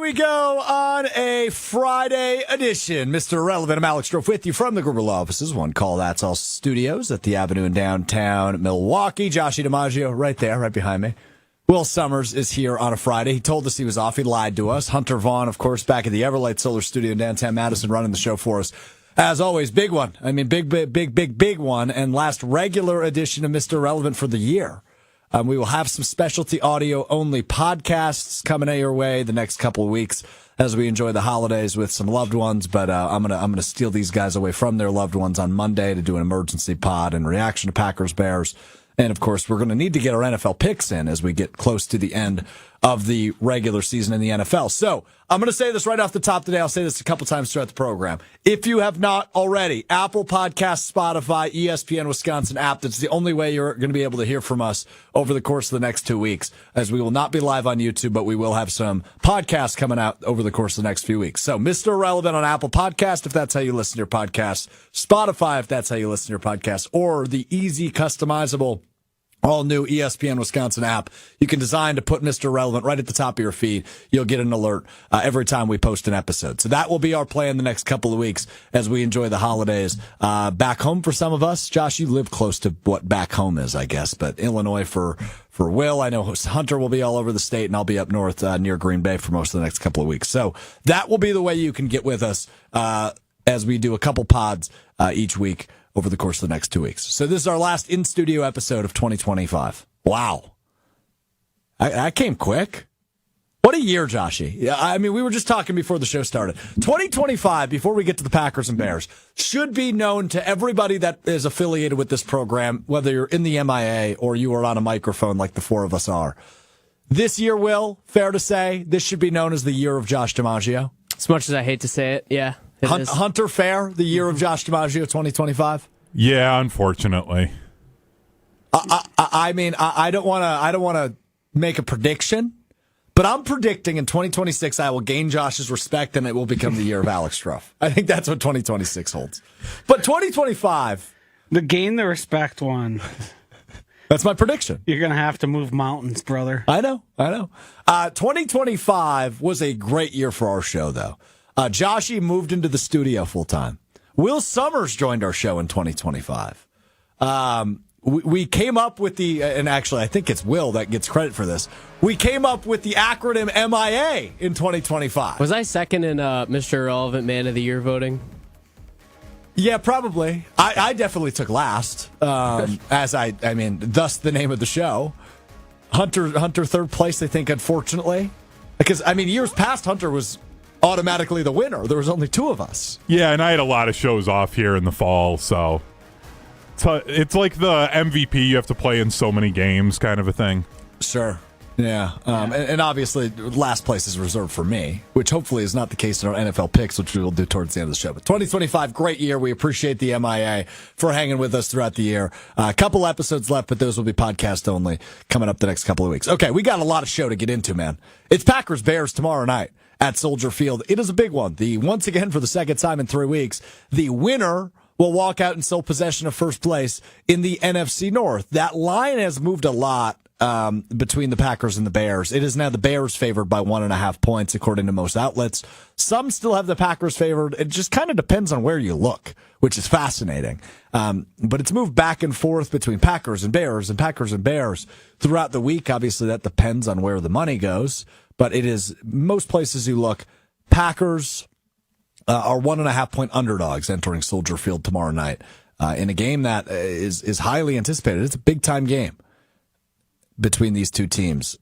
we go on a Friday edition. Mr. Irrelevant, I'm Alex Strouf with you from the Gruber Law Offices, one call that's all studios at the Avenue in downtown Milwaukee. DiMaggio right there, right behind me. Will Sommers is here on a Friday. He told us he was off. He lied to us. Hunter Vaughn, of course, back at the Everlight Solar Studio in downtown Madison, running the show for us. As always, big one. I mean, big one. And last regular edition of Mr. Irrelevant for the year. We will have some specialty audio-only podcasts coming your way the next couple of weeks as we enjoy the holidays with some loved ones. But I'm gonna steal these guys away from their loved ones on Monday to do an emergency pod in reaction to Packers Bears. And of course, we're going to need to get our NFL picks in as we get close to the end of the regular season in the NFL. So I'm going to say this right off the top today. I'll say this a couple times throughout the program. If you have not already, Apple Podcasts, Spotify, ESPN Wisconsin app, that's the only way you're going to be able to hear from us over the course of the next 2 weeks, as we will not be live on YouTube, but we will have some podcasts coming out over the course of the next few weeks. So Mr. Irrelevant on Apple Podcast, if that's how you listen to your podcast, Spotify, if that's how you listen to your podcast, or the easy customizable all new ESPN Wisconsin app. You can design to put Mr. Irrelevant right at the top of your feed. You'll get an alert every time we post an episode. So that will be our plan the next couple of weeks as we enjoy the holidays. Back home for some of us. Josh, you live close to what back home is, I guess. But Illinois for Will. I know Hunter will be all over the state, and I'll be up north near Green Bay for most of the next couple of weeks. So that will be the way you can get with us as we do a couple pods each week over the course of the next 2 weeks. So this is our last in-studio episode of 2025. Wow. I came quick. What a year, Joshy. Yeah, I mean, we were just talking before the show started. 2025, before we get to the Packers and Bears, should be known to everybody that is affiliated with this program, whether you're in the MIA or you are on a microphone like the four of us are. This year, Will, fair to say, this should be known as the year of Josh DiMaggio. As much as I hate to say it, yeah. Hunter, fair, the year of Josh DiMaggio 2025? Yeah, unfortunately. I mean, I don't want to make a prediction, but I'm predicting in 2026 I will gain Josh's respect and it will become the year of Alex Strouf. I think that's what 2026 holds. But 2025, the gain the respect one. That's my prediction. You're going to have to move mountains, brother. I know. 2025 was a great year for our show, though. Joshy moved into the studio full time. Will Sommers joined our show in 2025. We came up with and actually I think it's Will that gets credit for this. We came up with the acronym MIA in 2025. Was I second in Mr. Irrelevant Man of the Year voting? Yeah, probably. I definitely took last, thus the name of the show. Hunter third place, I think, unfortunately. Because, I mean, years past, Hunter was automatically the winner. There was only two of us. Yeah, and I had a lot of shows off here in the fall, so it's like the MVP you have to play in so many games kind of a thing. Sure. Yeah. And obviously, last place is reserved for me, which hopefully is not the case in our NFL picks, which we will do towards the end of the show. But 2025, great year. We appreciate the MIA for hanging with us throughout the year. A couple episodes left, but those will be podcast only coming up the next couple of weeks. Okay, we got a lot of show to get into, man. It's Packers Bears tomorrow night at Soldier Field. It is a big one. Once again, for the second time in 3 weeks, the winner will walk out and sole possession of first place in the NFC North. That line has moved a lot between the Packers and the Bears. It is now the Bears favored by 1.5 points, according to most outlets. Some still have the Packers favored. It just kind of depends on where you look, which is fascinating. But it's moved back and forth between Packers and Bears and Packers and Bears throughout the week. Obviously, that depends on where the money goes. But it is, most places you look, Packers are 1.5 point underdogs entering Soldier Field tomorrow night in a game that is highly anticipated. It's a big-time game between these two teams.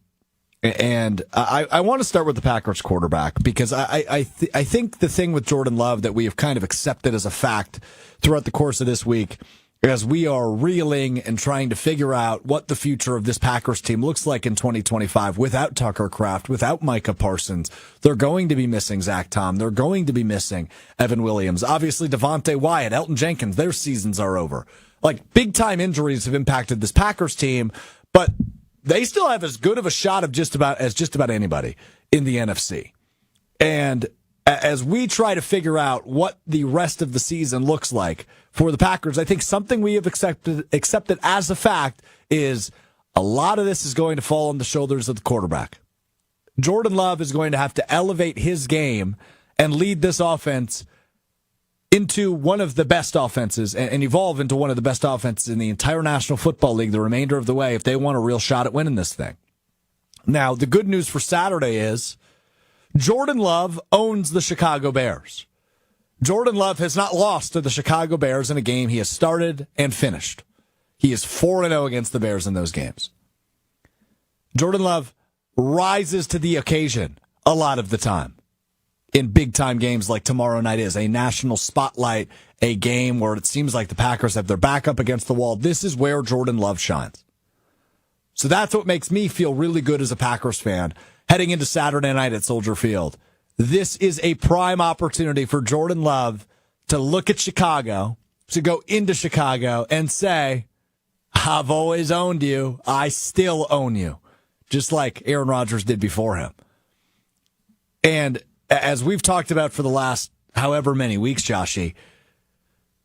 And I want to start with the Packers quarterback because I think the thing with Jordan Love that we have kind of accepted as a fact throughout the course of this week as we are reeling and trying to figure out what the future of this Packers team looks like in 2025 without Tucker Kraft, without Micah Parsons. They're going to be missing Zach Tom. They're going to be missing Evan Williams. Obviously, Devontae Wyatt, Elton Jenkins, their seasons are over. Like, big-time injuries have impacted this Packers team, but they still have as good of a shot of just about anybody in the NFC. And as we try to figure out what the rest of the season looks like for the Packers, I think something we have accepted as a fact is a lot of this is going to fall on the shoulders of the quarterback. Jordan Love is going to have to elevate his game and lead this offense into one of the best offenses and evolve into one of the best offenses in the entire National Football League the remainder of the way if they want a real shot at winning this thing. Now, the good news for Saturday is Jordan Love owns the Chicago Bears. Jordan Love has not lost to the Chicago Bears in a game he has started and finished. He is 4-0 against the Bears in those games. Jordan Love rises to the occasion a lot of the time. In big-time games like tomorrow night is, a national spotlight, a game where it seems like the Packers have their back up against the wall. This is where Jordan Love shines. So that's what makes me feel really good as a Packers fan heading into Saturday night at Soldier Field. This is a prime opportunity for Jordan Love to look at Chicago, to go into Chicago and say, I've always owned you. I still own you, just like Aaron Rodgers did before him. And as we've talked about for the last however many weeks, Joshy,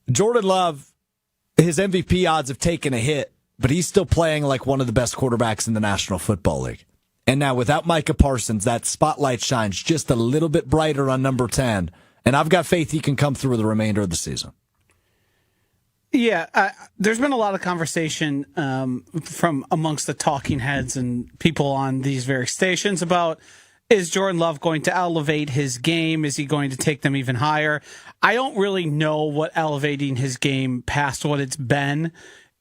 Jordan Love, his MVP odds have taken a hit, but he's still playing like one of the best quarterbacks in the National Football League. And now without Micah Parsons, that spotlight shines just a little bit brighter on number 10. And I've got faith he can come through the remainder of the season. Yeah, there's been a lot of conversation from amongst the talking heads and people on these various stations about, is Jordan Love going to elevate his game? Is he going to take them even higher? I don't really know what elevating his game past what it's been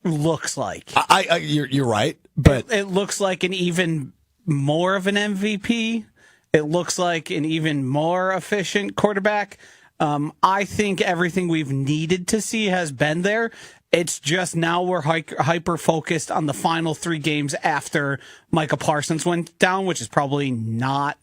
looks like. You're right, but it looks like an even more of an MVP. It looks like an even more efficient quarterback. I think everything we've needed to see has been there. It's just now we're hyper focused on the final 3 games after Micah Parsons went down, which is probably not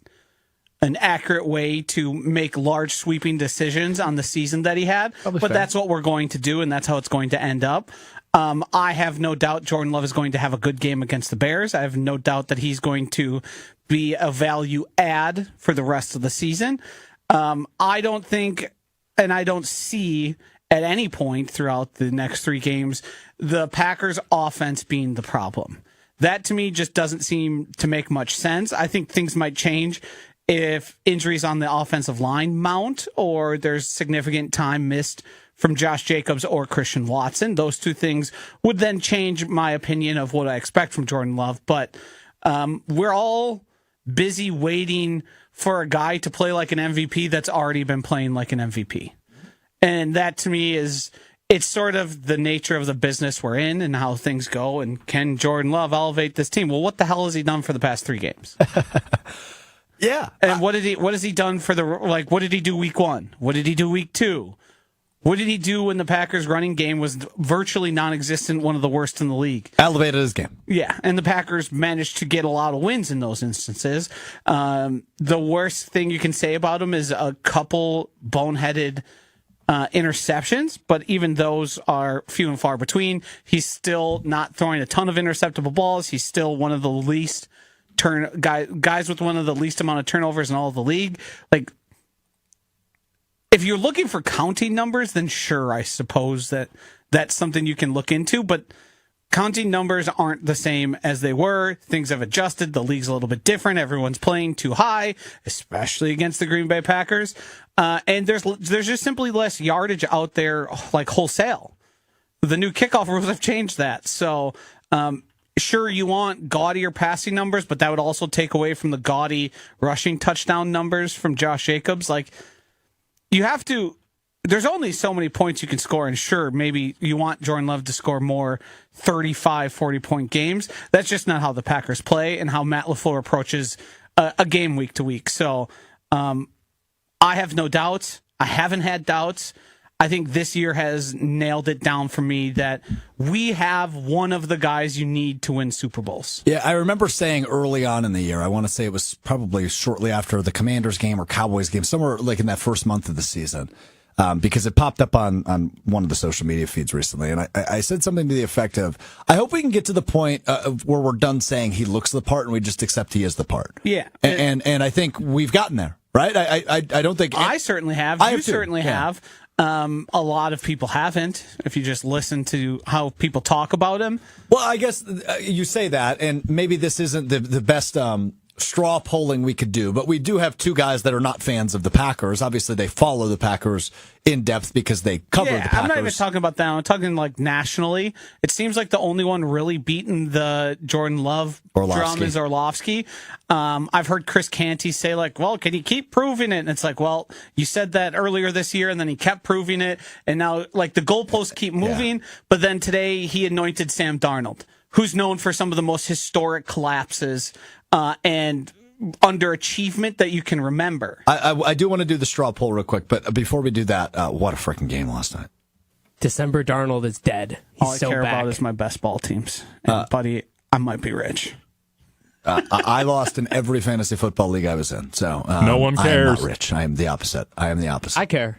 an accurate way to make large sweeping decisions on the season that he had. But that's what we're going to do, and that's how it's going to end up. I have no doubt Jordan Love is going to have a good game against the Bears. I have no doubt that he's going to be a value add for the rest of the season. I don't think, and I don't see at any point throughout the next 3 games, the Packers offense being the problem. That to me just doesn't seem to make much sense. I think things might change if injuries on the offensive line mount or there's significant time missed from Josh Jacobs or Christian Watson. Those 2 things would then change my opinion of what I expect from Jordan Love. But we're all busy waiting for a guy to play like an MVP that's already been playing like an MVP. And that to me it's sort of the nature of the business we're in and how things go. And can Jordan Love elevate this team? Well, what the hell has he done for the past 3 games? yeah. And what has he done for what did he do week 1? What did he do week 2? What did he do when the Packers running game was virtually non-existent, one of the worst in the league? Elevated his game. Yeah, and the Packers managed to get a lot of wins in those instances. The worst thing you can say about him is a couple boneheaded interceptions, but even those are few and far between. He's still not throwing a ton of interceptable balls. He's still one of the least guys with one of the least amount of turnovers in all of the league. Like, if you're looking for counting numbers, then sure, I suppose that's something you can look into, but counting numbers aren't the same as they were. Things have adjusted. The league's a little bit different. Everyone's playing too high, especially against the Green Bay Packers. And there's just simply less yardage out there, like wholesale. The new kickoff rules have changed that. So, sure, you want gaudier passing numbers, but that would also take away from the gaudy rushing touchdown numbers from Josh Jacobs. Like, you have to, there's only so many points you can score, and sure, maybe you want Jordan Love to score more 35, 40-point games. That's just not how the Packers play and how Matt LaFleur approaches a game week to week. So I have no doubts. I haven't had doubts. I think this year has nailed it down for me that we have one of the guys you need to win Super Bowls. Yeah, I remember saying early on in the year, I want to say it was probably shortly after the Commanders game or Cowboys game, somewhere like in that first month of the season, because it popped up on one of the social media feeds recently. And I said something to the effect of, I hope we can get to the point where we're done saying he looks the part and we just accept he is the part. Yeah. And I think we've gotten there, right? I don't think... I certainly have. You certainly have. A lot of people haven't, if you just listen to how people talk about him. Well, I guess you say that, and maybe this isn't the best straw polling we could do, but we do have two guys that are not fans of the Packers. Obviously, they follow the Packers in depth because they cover the Packers. I'm not even talking about that. I'm talking like nationally. It seems like the only one really beating the Jordan Love drum is Orlovsky. I've heard Chris Canty say like, well, can he keep proving it? And it's like, well, you said that earlier this year and then he kept proving it. And now like the goalposts keep moving. Yeah. But then today he anointed Sam Darnold, who's known for some of the most historic collapses and underachievement that you can remember. I do want to do the straw poll real quick, but before we do that, what a freaking game last night. December Darnold is dead. He's All I so care back. about is my best ball teams. And buddy, I might be rich. I lost in every fantasy football league I was in, so no one cares. I am not rich. I am the opposite. I care.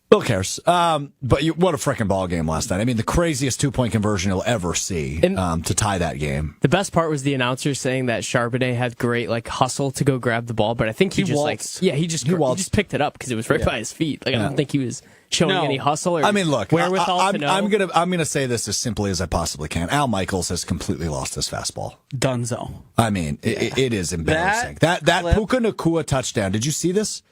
Bill cares. But what a freaking ball game last night. I mean, the craziest 2-point conversion you'll ever see to tie that game. The best part was the announcer saying that Charbonnet had great like hustle to go grab the ball, but I think he just picked it up because it was right by his feet. Like I don't think he was showing any hustle or wherewithal to know. I'm gonna say this as simply as I possibly can. Al Michaels has completely lost his fastball. Dunzo. I mean, it is embarrassing. That Puka Nacua touchdown. Did you see this?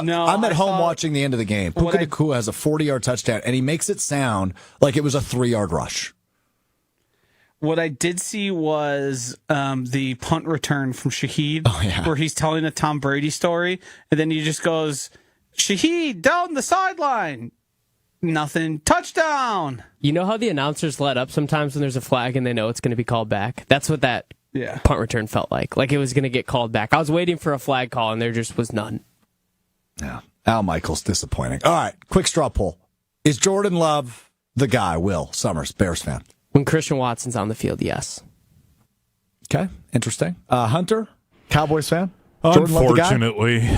No, I'm at home watching the end of the game. Puka Nacua has a 40-yard touchdown, and he makes it sound like it was a 3-yard rush. What I did see was the punt return from Shaheed, where he's telling a Tom Brady story, and then he just goes, Shaheed, down the sideline. Nothing. Touchdown. You know how the announcers let up sometimes when there's a flag and they know it's going to be called back? That's what that punt return felt like. Like it was going to get called back. I was waiting for a flag call, and there just was none. Yeah. Al Michaels, disappointing. All right, quick straw poll. Is Jordan Love the guy? Will Sommers, Bears fan. When Christian Watson's on the field, yes. Okay, interesting. Hunter, Cowboys fan. Jordan Unfortunately,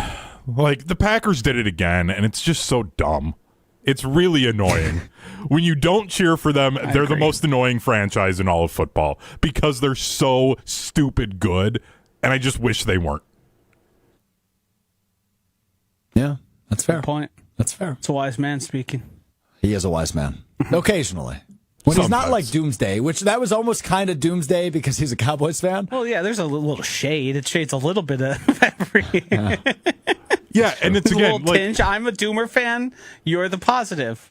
like the Packers did it again, and it's just so dumb. It's really annoying. When you don't cheer for them, they're the most annoying franchise in all of football because they're so stupid good, and I just wish they weren't. Yeah, that's fair. Good point. That's fair. It's a wise man speaking. He is a wise man. Occasionally. When he's not like Doomsday, which that was almost kind of Doomsday because he's a Cowboys fan. Well, yeah, there's a little shade. It shades a little bit of every... Yeah, and it's again like tinge. I'm a Doomer fan. You're the positive,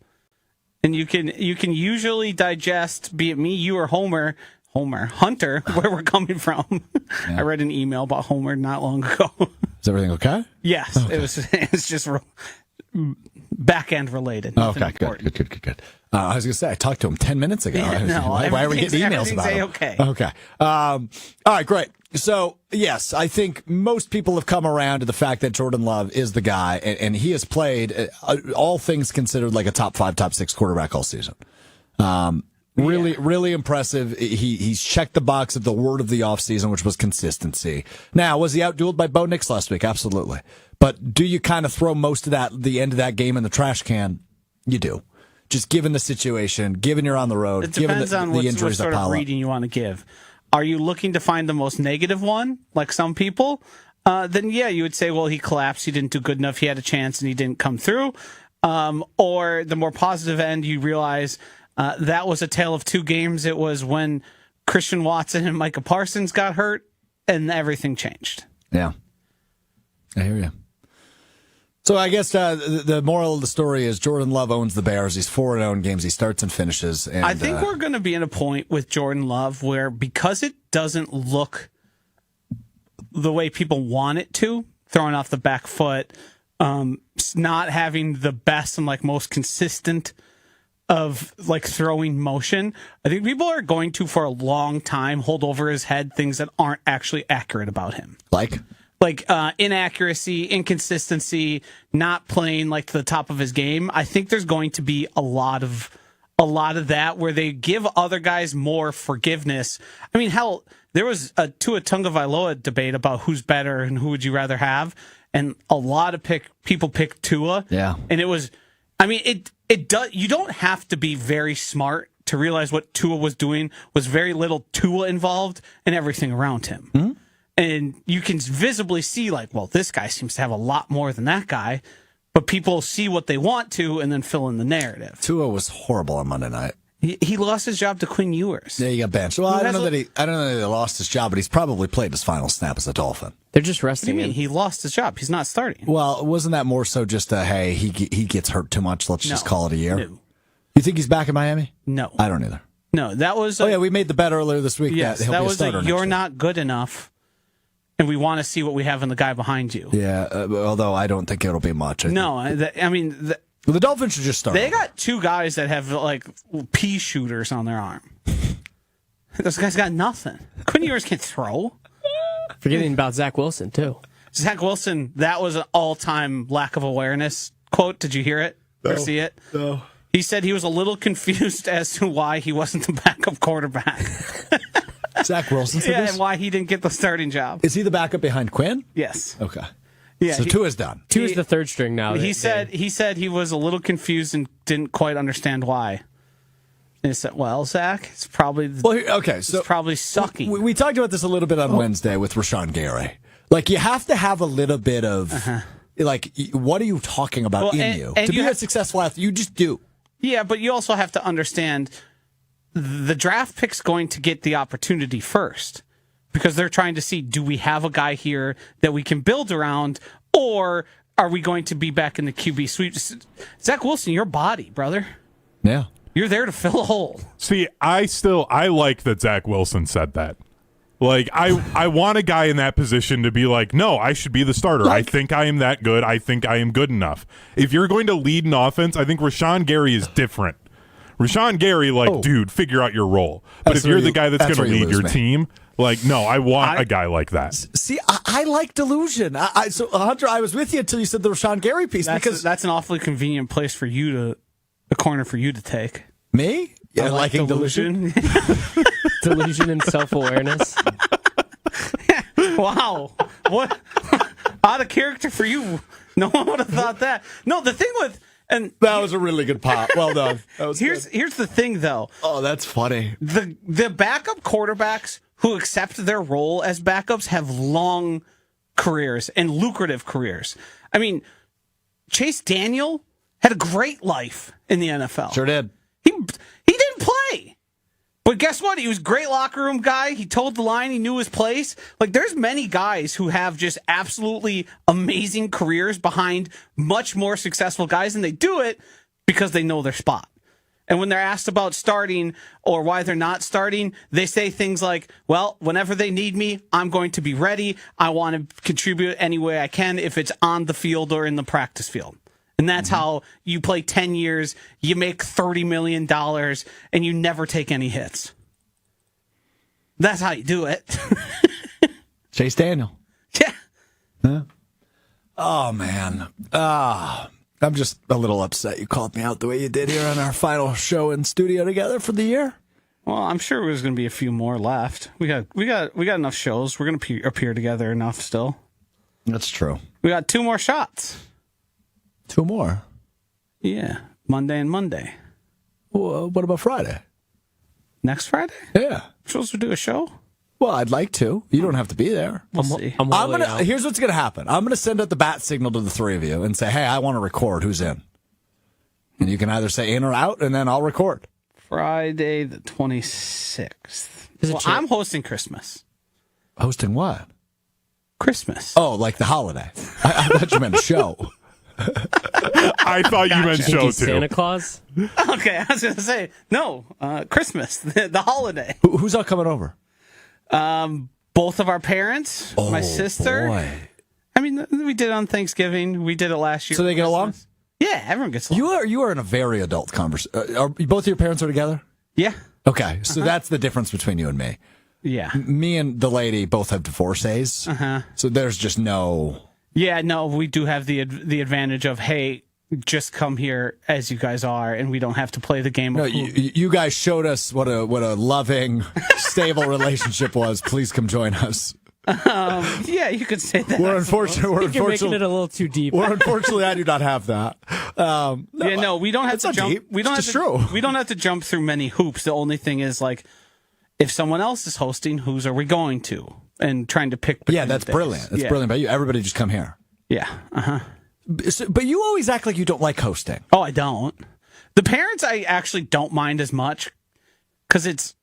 and you can usually digest, be it me, you, or Hunter, where we're coming from. Yeah. I read an email about Homer not long ago. Is everything okay? Yes, okay. It's just back end related. Okay, good. I was going to say, I talked to him 10 minutes ago. Yeah, why are we getting emails about him? Okay. All right, great. So, yes, I think most people have come around to the fact that Jordan Love is the guy, and he has played, all things considered, like a top 5, top 6 quarterback all season. Really impressive. He's checked the box of the word of the offseason, which was consistency. Now, was he outdueled by Bo Nix last week? Absolutely. But do you kind of throw most of the end of that game in the trash can? You do. Just given the situation, given you're on the road, it depends given on the injuries what sort of reading you want to give. Are you looking to find the most negative one, like some people? Then, yeah, you would say, well, he collapsed. He didn't do good enough. He had a chance and he didn't come through. Or the more positive end, you realize that was a tale of two games. It was when Christian Watson and Micah Parsons got hurt and everything changed. Yeah. I hear you. So I guess the moral of the story is Jordan Love owns the Bears. He's 4-0 in games. He starts and finishes. And, I think we're going to be in a point with Jordan Love where because it doesn't look the way people want it to, throwing off the back foot, not having the best and like most consistent of like throwing motion, I think people are going to for a long time hold over his head things that aren't actually accurate about him. Like inaccuracy, inconsistency, not playing like to the top of his game. I think there's going to be a lot of that where they give other guys more forgiveness. I mean, hell, there was a Tua Tagovailoa debate about who's better and who would you rather have, and a lot of people picked Tua. Yeah, and it was, I mean, it does. You don't have to be very smart to realize what Tua was doing was very little Tua involved and everything around him. Mm-hmm. And you can visibly see, like, well, this guy seems to have a lot more than that guy. But people see what they want to and then fill in the narrative. Tua was horrible on Monday night. He lost his job to Quinn Ewers. Yeah, he got benched. Well, I don't know that he lost his job, but he's probably played his final snap as a Dolphin. They're just resting What do you him. mean? He lost his job. He's not starting. Well, wasn't that more so just hey, he gets hurt too much, let's just call it a year? No. You think he's back in Miami? No. I don't either. No, that was... Oh, yeah, we made the bet earlier this week yes, that he'll be a starter next you're year. not good enough, and we want to see what we have in the guy behind you. Yeah, although I don't think it'll be much. The Dolphins should just start. They got two guys that have like pea shooters on their arm. Those guys got nothing. Quinn Ewers can't throw. Forgetting about Zach Wilson, too. Zach Wilson, that was an all-time lack of awareness quote. Did you hear it or see it? No. He said he was a little confused as to why he wasn't the backup quarterback. Zach Wilson said this? And why he didn't get the starting job. Is he the backup behind Quinn? Yes. Okay. Yeah. So Tua's done. Tua's the third string now. He said he was a little confused and didn't quite understand why. And he said, "Well, Zach, it's probably probably sucking." We talked about this a little bit on Wednesday with Rashawn Gary. Like you have to have a little bit of like, what are you talking about you to be a successful athlete? You just do. Yeah, but you also have to understand the draft pick's going to get the opportunity first because they're trying to see, do we have a guy here that we can build around, or are we going to be back in the QB sweep? Zach Wilson, your body, brother. Yeah. You're there to fill a hole. See, I like that Zach Wilson said that. Like, I want a guy in that position to be like, no, I should be the starter. I think I am that good. I think I am good enough. If you're going to lead an offense, I think Rashawn Gary is different. Rashawn Gary, dude, figure out your role. But if you're the guy that's going to lead your team, no, I want a guy like that. See, I like delusion. So, Hunter, I was with you until you said the Rashawn Gary piece. That's an awfully convenient place for you a corner for you to take. Me? Yeah, liking delusion. Delusion and self-awareness. Wow. What? Out of character for you. No one would have thought that. No, the thing with... that was a really good pop. Well done. Here's the thing, though. Oh, that's funny. The backup quarterbacks who accept their role as backups have long careers and lucrative careers. I mean, Chase Daniel had a great life in the NFL. Sure did. He didn't play. But guess what? He was a great locker room guy. He told the line. He knew his place. There's many guys who have just absolutely amazing careers behind much more successful guys, and they do it because they know their spot. And when they're asked about starting or why they're not starting, they say things like, well, whenever they need me, I'm going to be ready. I want to contribute any way I can if it's on the field or in the practice field. And that's how you play 10 years, you make $30 million, and you never take any hits. That's how you do it. Chase Daniel. Yeah. Huh? Oh, man. I'm just a little upset you called me out the way you did here on our final show in studio together for the year. Well, I'm sure there's going to be a few more left. We got enough shows. We're going to appear together enough still. That's true. We got 2 more shots. 2 more? Yeah. Monday and Monday. Well, what about Friday? Next Friday? Yeah. We're supposed to do a show? Well, I'd like to. You don't have to be there. We'll see. Here's what's going to happen. I'm going to send out the bat signal to the 3 of you and say, hey, I want to record. Who's in? And you can either say in or out, and then I'll record. Friday the 26th. I'm hosting Christmas. Hosting what? Christmas. Oh, like the holiday. I thought you meant a show. I thought you meant show too. Santa Claus? Okay, I was going to say, no, Christmas, the holiday. Who's all coming over? Both of our parents, my sister. Boy. I mean, we did it on Thanksgiving. We did it last year. So they get along? Yeah, everyone gets along. You are in a very adult conversation. Are both of your parents are together? Yeah. Okay, so that's the difference between you and me. Yeah. Me and the lady both have divorcees. So there's just no... Yeah, no, we do have the advantage of, hey, just come here as you guys are, and we don't have to play the game. No, you guys showed us what a loving, stable relationship was. Please come join us. Yeah, you could say that. You're making it a little too deep. Unfortunately, I do not have that. We don't have to jump. Deep. We don't have to jump through many hoops. The only thing is, if someone else is hosting, whose are we going to? And trying to pick. Yeah, that's brilliant. That's brilliant by you. Everybody just come here. Yeah. But you always act like you don't like hosting. Oh, I don't. The parents I actually don't mind as much because it's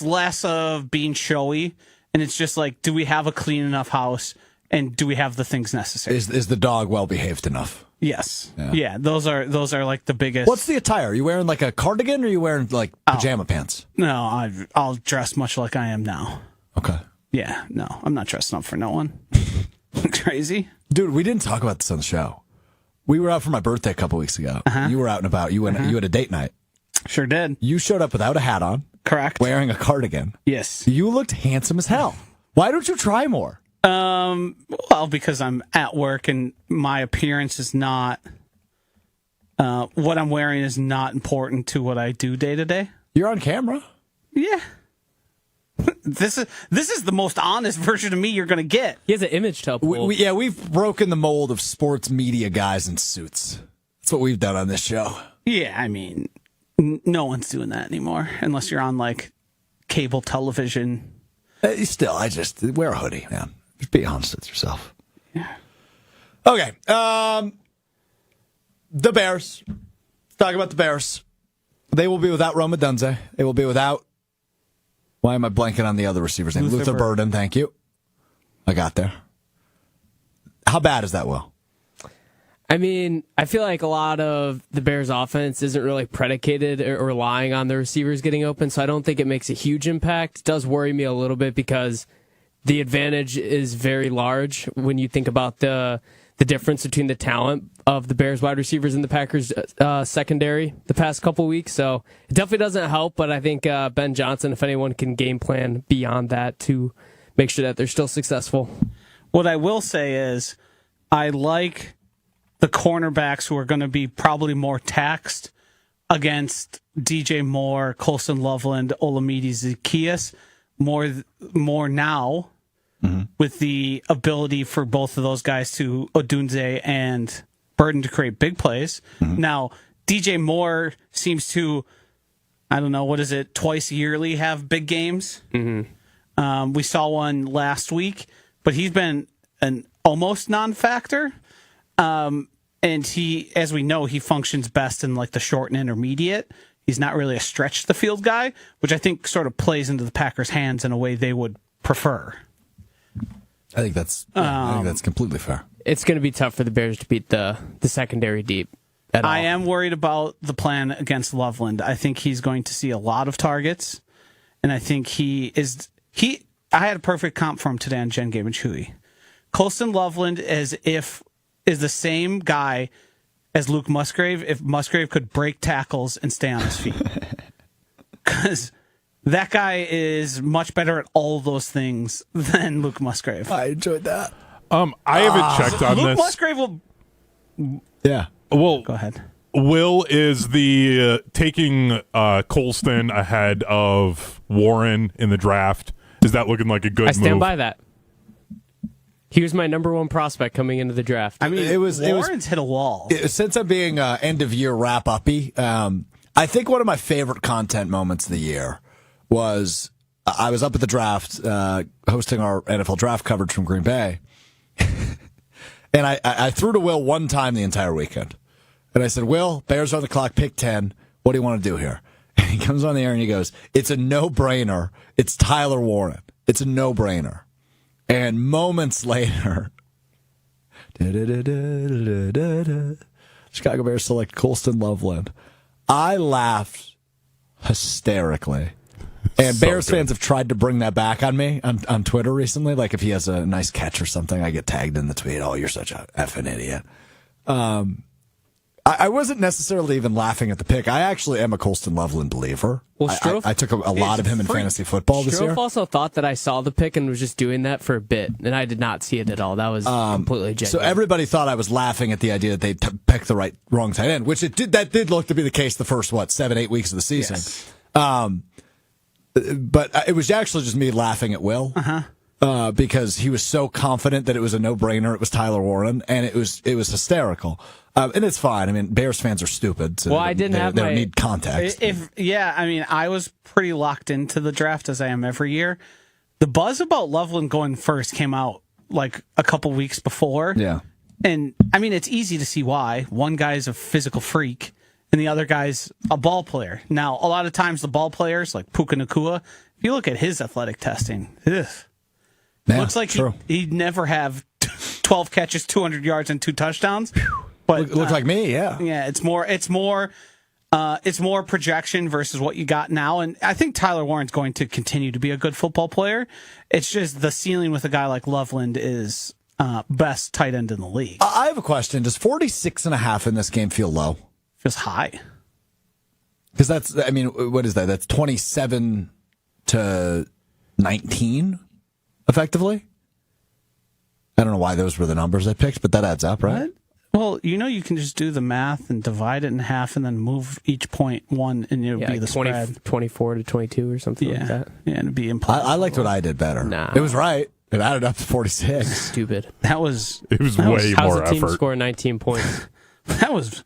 less of being showy, and it's just like, do we have a clean enough house, and do we have the things necessary? Is the dog well behaved enough? Yes. Yeah. Those are like the biggest. What's the attire? Are you wearing like a cardigan, or are you wearing like pajama pants? No, I'll dress much like I am now. Okay. Yeah. No, I'm not dressing up for no one. Crazy. Dude, we didn't talk about this on the show. We were out for my birthday a couple weeks ago. You were out and about. You had a date night. Sure did. You showed up without a hat on. Correct. Wearing a cardigan. Yes. You looked handsome as hell. Why don't you try more? Well, because I'm at work and my appearance is not, what I'm wearing is not important to what I do day to day. You're on camera. Yeah. This is the most honest version of me you're going to get. He has an image to uphold. We've broken the mold of sports media guys in suits. That's what we've done on this show. Yeah, I mean, no one's doing that anymore unless you're on like cable television. Still, I just wear a hoodie, man. Just be honest with yourself. Yeah. Okay. The Bears. Let's talk about the Bears. They will be without Rome Odunze. They will be without. Why am I blanking on the other receiver's name? Luther Burden. Thank you. I got there. How bad is that, Will? I mean, I feel like a lot of the Bears' offense isn't really predicated or relying on the receivers getting open, so I don't think it makes a huge impact. It does worry me a little bit because the advantage is very large when you think about the difference between the talent of the Bears wide receivers and the Packers secondary the past couple weeks. So it definitely doesn't help, but I think Ben Johnson, if anyone can game plan beyond that to make sure that they're still successful. What I will say is I like the cornerbacks who are going to be probably more taxed against DJ Moore, Colston Loveland, Olamide Zaccheaus more now. Mm-hmm. With the ability for both of those guys to Odunze and Burden to create big plays. Mm-hmm. Now, DJ Moore seems to, I don't know, what is it, twice yearly have big games? Mm-hmm. We saw one last week, but he's been an almost non-factor. And he, as we know, he functions best in like the short and intermediate. He's not really a stretch the field guy, which I think sort of plays into the Packers' hands in a way they would prefer. I think that's completely fair. It's going to be tough for the Bears to beat the secondary deep at all. I am worried about the plan against Loveland. I think he's going to see a lot of targets, and I think I had a perfect comp for him today on Jen Game and Chewy. Colston Loveland is the same guy as Luke Musgrave if Musgrave could break tackles and stay on his feet. Because that guy is much better at all those things than Luke Musgrave. I enjoyed that. I haven't checked on Luke this. Musgrave will. Yeah. Well, go ahead. Will is the taking Colston ahead of Warren in the draft. Is that looking like a good move? I stand by that. He was my number one prospect coming into the draft. I mean, Warren's hit a wall. Since I'm being end of year wrap uppy, I think one of my favorite content moments of the year was I was up at the draft, hosting our NFL draft coverage from Green Bay. And I threw to Will one time the entire weekend. And I said, Will, Bears are on the clock, pick 10. What do you want to do here? And he comes on the air and he goes, it's a no-brainer. It's Tyler Warren. It's a no-brainer. And moments later, Chicago Bears select Colston Loveland. I laughed hysterically. And so Bears fans have tried to bring that back on me on Twitter recently. Like if he has a nice catch or something, I get tagged in the tweet. Oh, you're such a effing idiot. I wasn't necessarily even laughing at the pick. I actually am a Colston Loveland believer. Well, Strouf, I took a lot of him in fantasy football this year. Strouf also thought that I saw the pick and was just doing that for a bit, and I did not see it at all. That was completely genuine. So everybody thought I was laughing at the idea that they picked the wrong tight end, which that did look to be the case the first 7-8 weeks of the season. Yes. But it was actually just me laughing at Will. Because he was so confident that it was a no-brainer. It was Tyler Warren, and it was hysterical. And it's fine. I mean, Bears fans are stupid. So I didn't they don't need context. I was pretty locked into the draft as I am every year. The buzz about Loveland going first came out like a couple weeks before. Yeah. And I mean, it's easy to see why. One guy's a physical freak, and the other guy's a ball player. Now, a lot of times the ball players, like Puka Nacua, if you look at his athletic testing, looks like he'd never have 12 catches, 200 yards, and 2 touchdowns. But Looks like me, yeah. Yeah, it's more projection versus what you got now. And I think Tyler Warren's going to continue to be a good football player. It's just the ceiling with a guy like Loveland is best tight end in the league. I have a question. Does 46.5 in this game feel low? Feels high. Because what is that? That's 27 to 19, effectively. I don't know why those were the numbers I picked, but that adds up, right? What? Well, you can just do the math and divide it in half and then move each point one and it'll be the 20, spread. 24 to 22 or something like that. Yeah, and it'd be impossible. I liked what I did better. Nah. It was right. It added up to 46. Stupid. It was way How's more the team effort. score 19 points? That was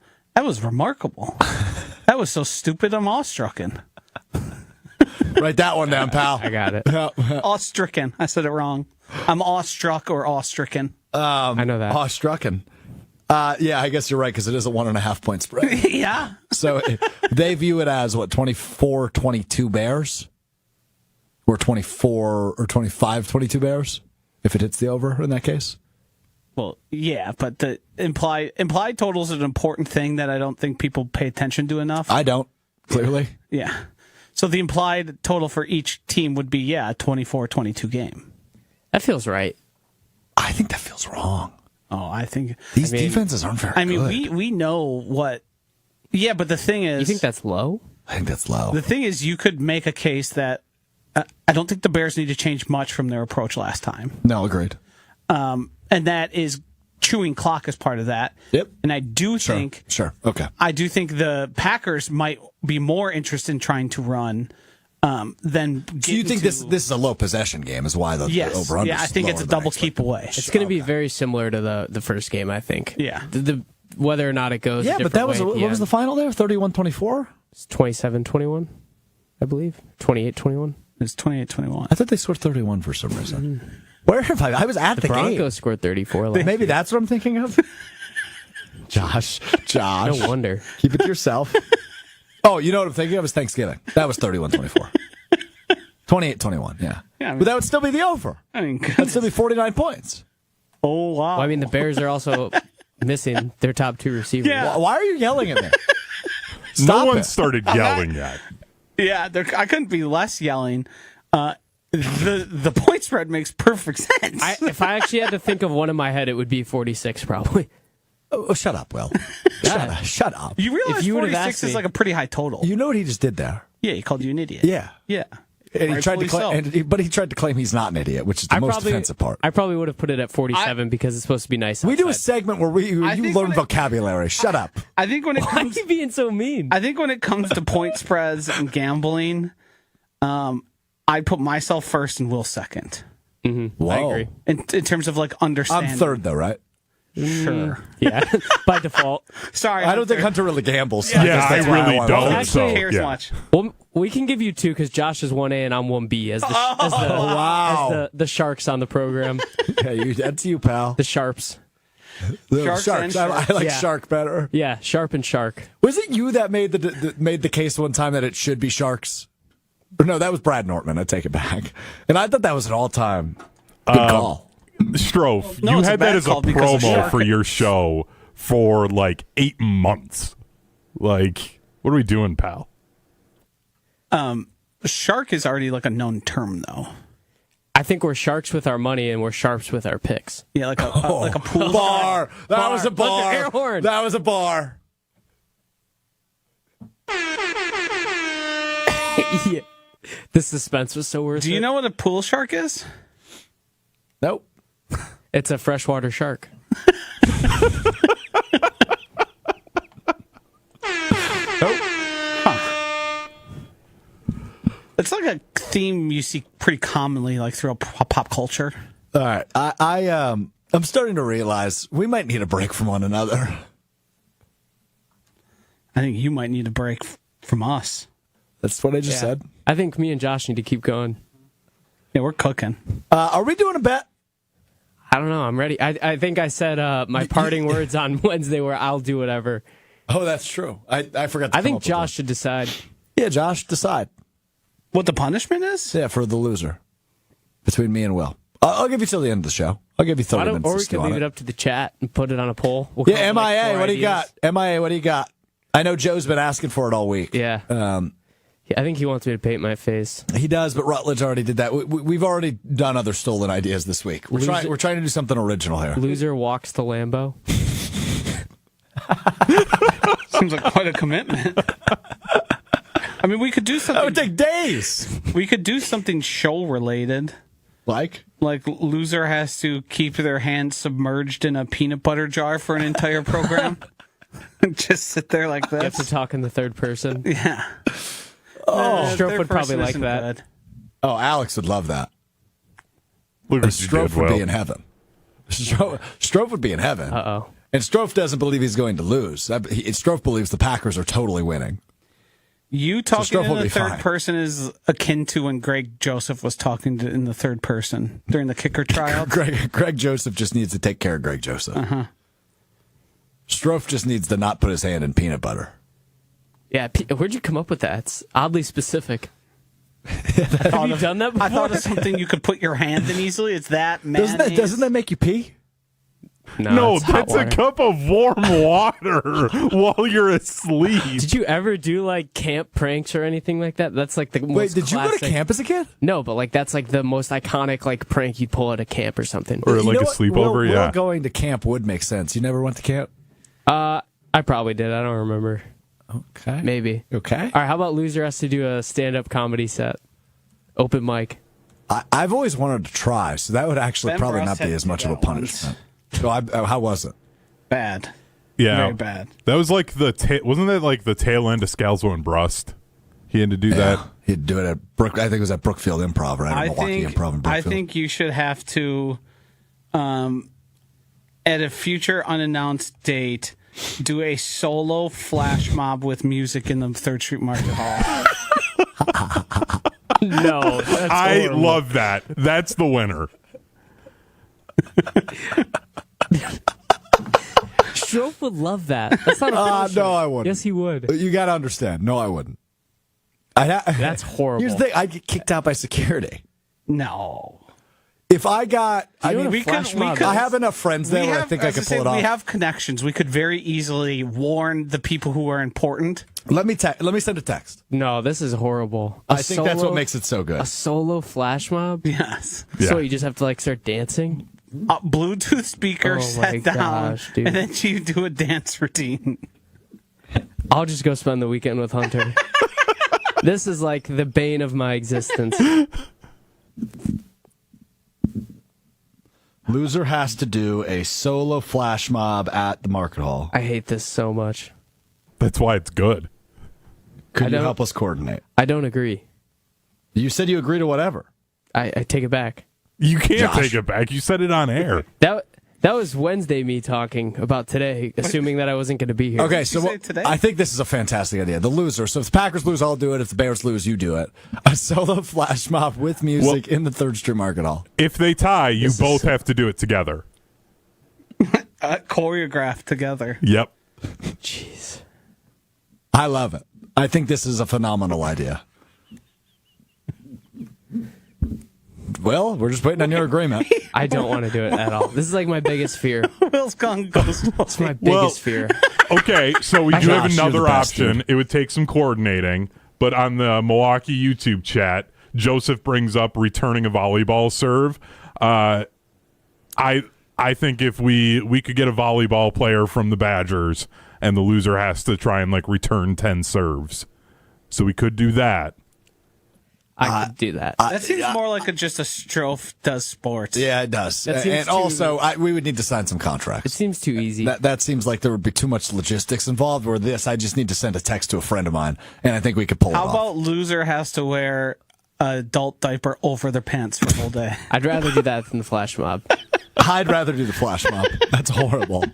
remarkable. That was so stupid I'm awestrucken. Write that one down, pal. I got it. Awestricken. I said it wrong. I'm awestruck or awestricken. I know that. Awestrucken. Yeah, I guess you're right, because it is a 1.5 point spread. Yeah. So they view it as, 24-22 Bears? Or 24 or 25-22 Bears, if it hits the over in that case? Well, yeah, but the implied total is an important thing that I don't think people pay attention to enough. I don't, clearly. Yeah. So the implied total for each team would be, a 24-22 game. That feels right. I think that feels wrong. Oh, I think These defenses aren't very good. we know what. Yeah, but the thing is, You think that's low? I think that's low. the thing is, you could make a case that I don't think the Bears need to change much from their approach last time, No, agreed. and that is chewing clock as part of that. Yep. And I do think, Sure. Okay. I do think the Packers might be more interested in trying to run than. So you think this is a low possession game? Is why the over-under? Yeah, I think it's a double keep away. It's going to be very similar to the first game, I think. Yeah. The whether or not it goes. Yeah, a but that different was way at what was the end. final there? 31-24. It's 27-21, I believe. 28-21. It's 28-21. I thought they scored 31 for some reason. Where have I was at the Broncos game. scored 34 last Maybe year. that's what I'm thinking of. Josh. No wonder. Keep it to yourself. Oh, you know what I'm thinking of is Thanksgiving. That was 31-24. 28-21, yeah. But that would still be the over. I mean, That'd still be 49 points. oh wow. Well, I mean, the Bears are also missing their top 2 receivers. Yeah. Why are you yelling at me? No Stop one it. started yelling yet. Yeah, I couldn't be less yelling. The point spread makes perfect sense. If I actually had to think of one in my head, it would be 46 probably. Oh, shut up, Will. Shut up. you realize if you would've 46 asked is me- like a pretty high total. You know what he just did there? Yeah, he called you an idiot. Yeah. Yeah. And he tried to Rightfully so. but he tried to claim he's not an idiot, which is the most offensive part. I probably would have put it at 47 because it's supposed to be nice. We do a outside. segment where you think learn when it- vocabulary. Shut up. I think when it Why are comes you being so mean? I think when it comes to point spreads and gambling, I put myself first and Will second. Whoa. I agree. In terms of like understanding. I'm third, though, right? Sure. Yeah, by default. Sorry. I don't think Hunter really gambles. Yeah, guess I that's why really won. don't. Actually, So, cares yeah. much. Well, we can give you 2 because Josh is 1A and I'm 1B as Wow. the sharks on the program. Yeah, that's you, pal. The sharps. The Sharks and I like Yeah. shark better. Yeah, sharp and shark. Was it you that made the case one time that it should be sharks? Or no, that was Brad Nortman. I take it back. And I thought that was an all-time good call. Strouf, No, you it's a had that bad as a call because of promo Shark. for your show for like 8 months. Like, what are we doing, pal? Shark is already like a known term, though. I think we're sharks with our money and we're sharps with our picks. Yeah, like a pool Bar. That Bar. was a Look, the bar. air horn. That was a bar. Yeah. The suspense was so worth it. Do you know what a pool shark is? Nope. It's a freshwater shark. It's like a theme you see pretty commonly, like throughout pop culture. All right. I'm starting to realize we might need a break from one another. I think you might need a break from us. That's what I just said. I think me and Josh need to keep going. Yeah, we're cooking. Are we doing a bet? I don't know. I'm ready. I think I said my parting words on Wednesday were I'll do whatever. Oh, that's true. I forgot to I come think up with Josh should decide. one. Yeah, Josh, decide. What the punishment is? Yeah, for the loser. Between me and Will. I'll give you till the end of the show. I'll give you 30 minutes Or to we stew could on leave it it. up to the chat and put it on a poll. We'll Yeah, come up with, MIA, like, 4 what do you ideas. got? MIA, what do you got? I know Joe's been asking for it all week. Yeah. I think he wants me to paint my face. He does, but Rutledge already did that. We've already done other stolen ideas this week. We're trying to do something original here. Loser walks the Lambo. Seems like quite a commitment. I mean, we could do something. That would take days. We could do something show related. Like Loser has to keep their hand submerged in a peanut butter jar for an entire program. Just sit there like You have to this. talk in the third person. Yeah. Strouf would probably like that. Good. Oh, Alex would love that. Look what you Strouf did, would be Will. in heaven. Strouf would be in heaven. Uh-oh. And Strouf doesn't believe he's going to lose. Strouf believes the Packers are totally winning. You talking Strouf will in the be third fine. person is akin to when Greg Joseph was talking in the third person during the kicker tryout. Greg Joseph just needs to take care of Greg Joseph. Strouf just needs to not put his hand in peanut butter. Yeah, where'd you come up with that? It's oddly specific. Have you done that before? I thought of something you could put your hand in easily. It's that mayonnaise. Doesn't that make you pee? No, it's hot that's a water. cup of warm water while you're asleep. Did you ever do like camp pranks or anything like that? That's like the most Wait, did you go classic. to camp as a kid? No, but like that's like the most iconic like prank you'd pull at a camp or something. Or You like know a what? sleepover, Will yeah. going to camp would make sense. You never went to camp? I probably did. I don't remember. Okay. Maybe. Okay. All right. How about Loser has to do a stand-up comedy set, open mic? I've always wanted to try, so that would actually Ben probably Ross not had be to as do much of a that punishment. So how was it? Bad. Yeah, Very bad. That was like wasn't that like the tail end of Scalzo and Brust? He had to do that. He'd do it at I think it was at Brookfield Improv, right? I Milwaukee think Improv in Brookfield. I think you should have to, at a future unannounced date, do a solo flash mob with music in the 3rd Street Market Hall. No, that's I horrible. love that. That's the winner. Strouf would love that. That's not a punishment. no, I wouldn't. Yes, he would. You got to understand. No, I wouldn't. That's horrible. Here's the thing. I'd get kicked out by security. No. If I got... I doing mean, a we flash could- mob? I have enough friends there where I think I as could say, pull it off. We have connections. We could very easily warn the people who are important. Let me send a text. No, this is horrible. I think that's what makes it so good. a solo flash mob. Yes. So Yeah. you just have to like start dancing. Bluetooth speaker Oh set my down, gosh, dude. and then you do a dance routine. I'll just go spend the weekend with Hunter. This is like the bane of my existence. Loser has to do a solo flash mob at the market hall. I hate this so much. That's why it's good. Could I you don't- help us coordinate? I don't agree. You said you agree to whatever. I take it back. You can't Josh. take it back. You said it on air. That was Wednesday me talking about today, assuming that I wasn't going to be here. Okay, you so say today? I think this is a fantastic idea. The loser. So if the Packers lose, I'll do it. If the Bears lose, you do it. A solo flash mob with music in the 3rd Street Market Hall. If they tie, you both have to do it together. Choreographed together. Yep. Jeez. I love it. I think this is a phenomenal idea. Well, we're just waiting on your agreement. I don't want to do it at all. This is like my biggest fear. Will's gone ghost. It's my biggest Well- fear. Okay, so we do Josh, have you're another the best, option. dude. It would take some coordinating, but on the Milwaukee YouTube chat, Joseph brings up returning a volleyball serve. I think if we could get a volleyball player from the Badgers, and the loser has to try and like return 10 serves, so we could do that. I could do that. That seems more like just a Strouf does sports. Yeah, it does. That seems And too- also, we would need to sign some it contracts. seems too easy. That seems like there would be too much logistics involved. Where this, I just need to send a text to a friend of mine, and I think we could pull How it off. about loser has to wear an adult diaper over their pants for the whole day? I'd rather do that than the flash mob. I'd rather do the flash mob. That's horrible.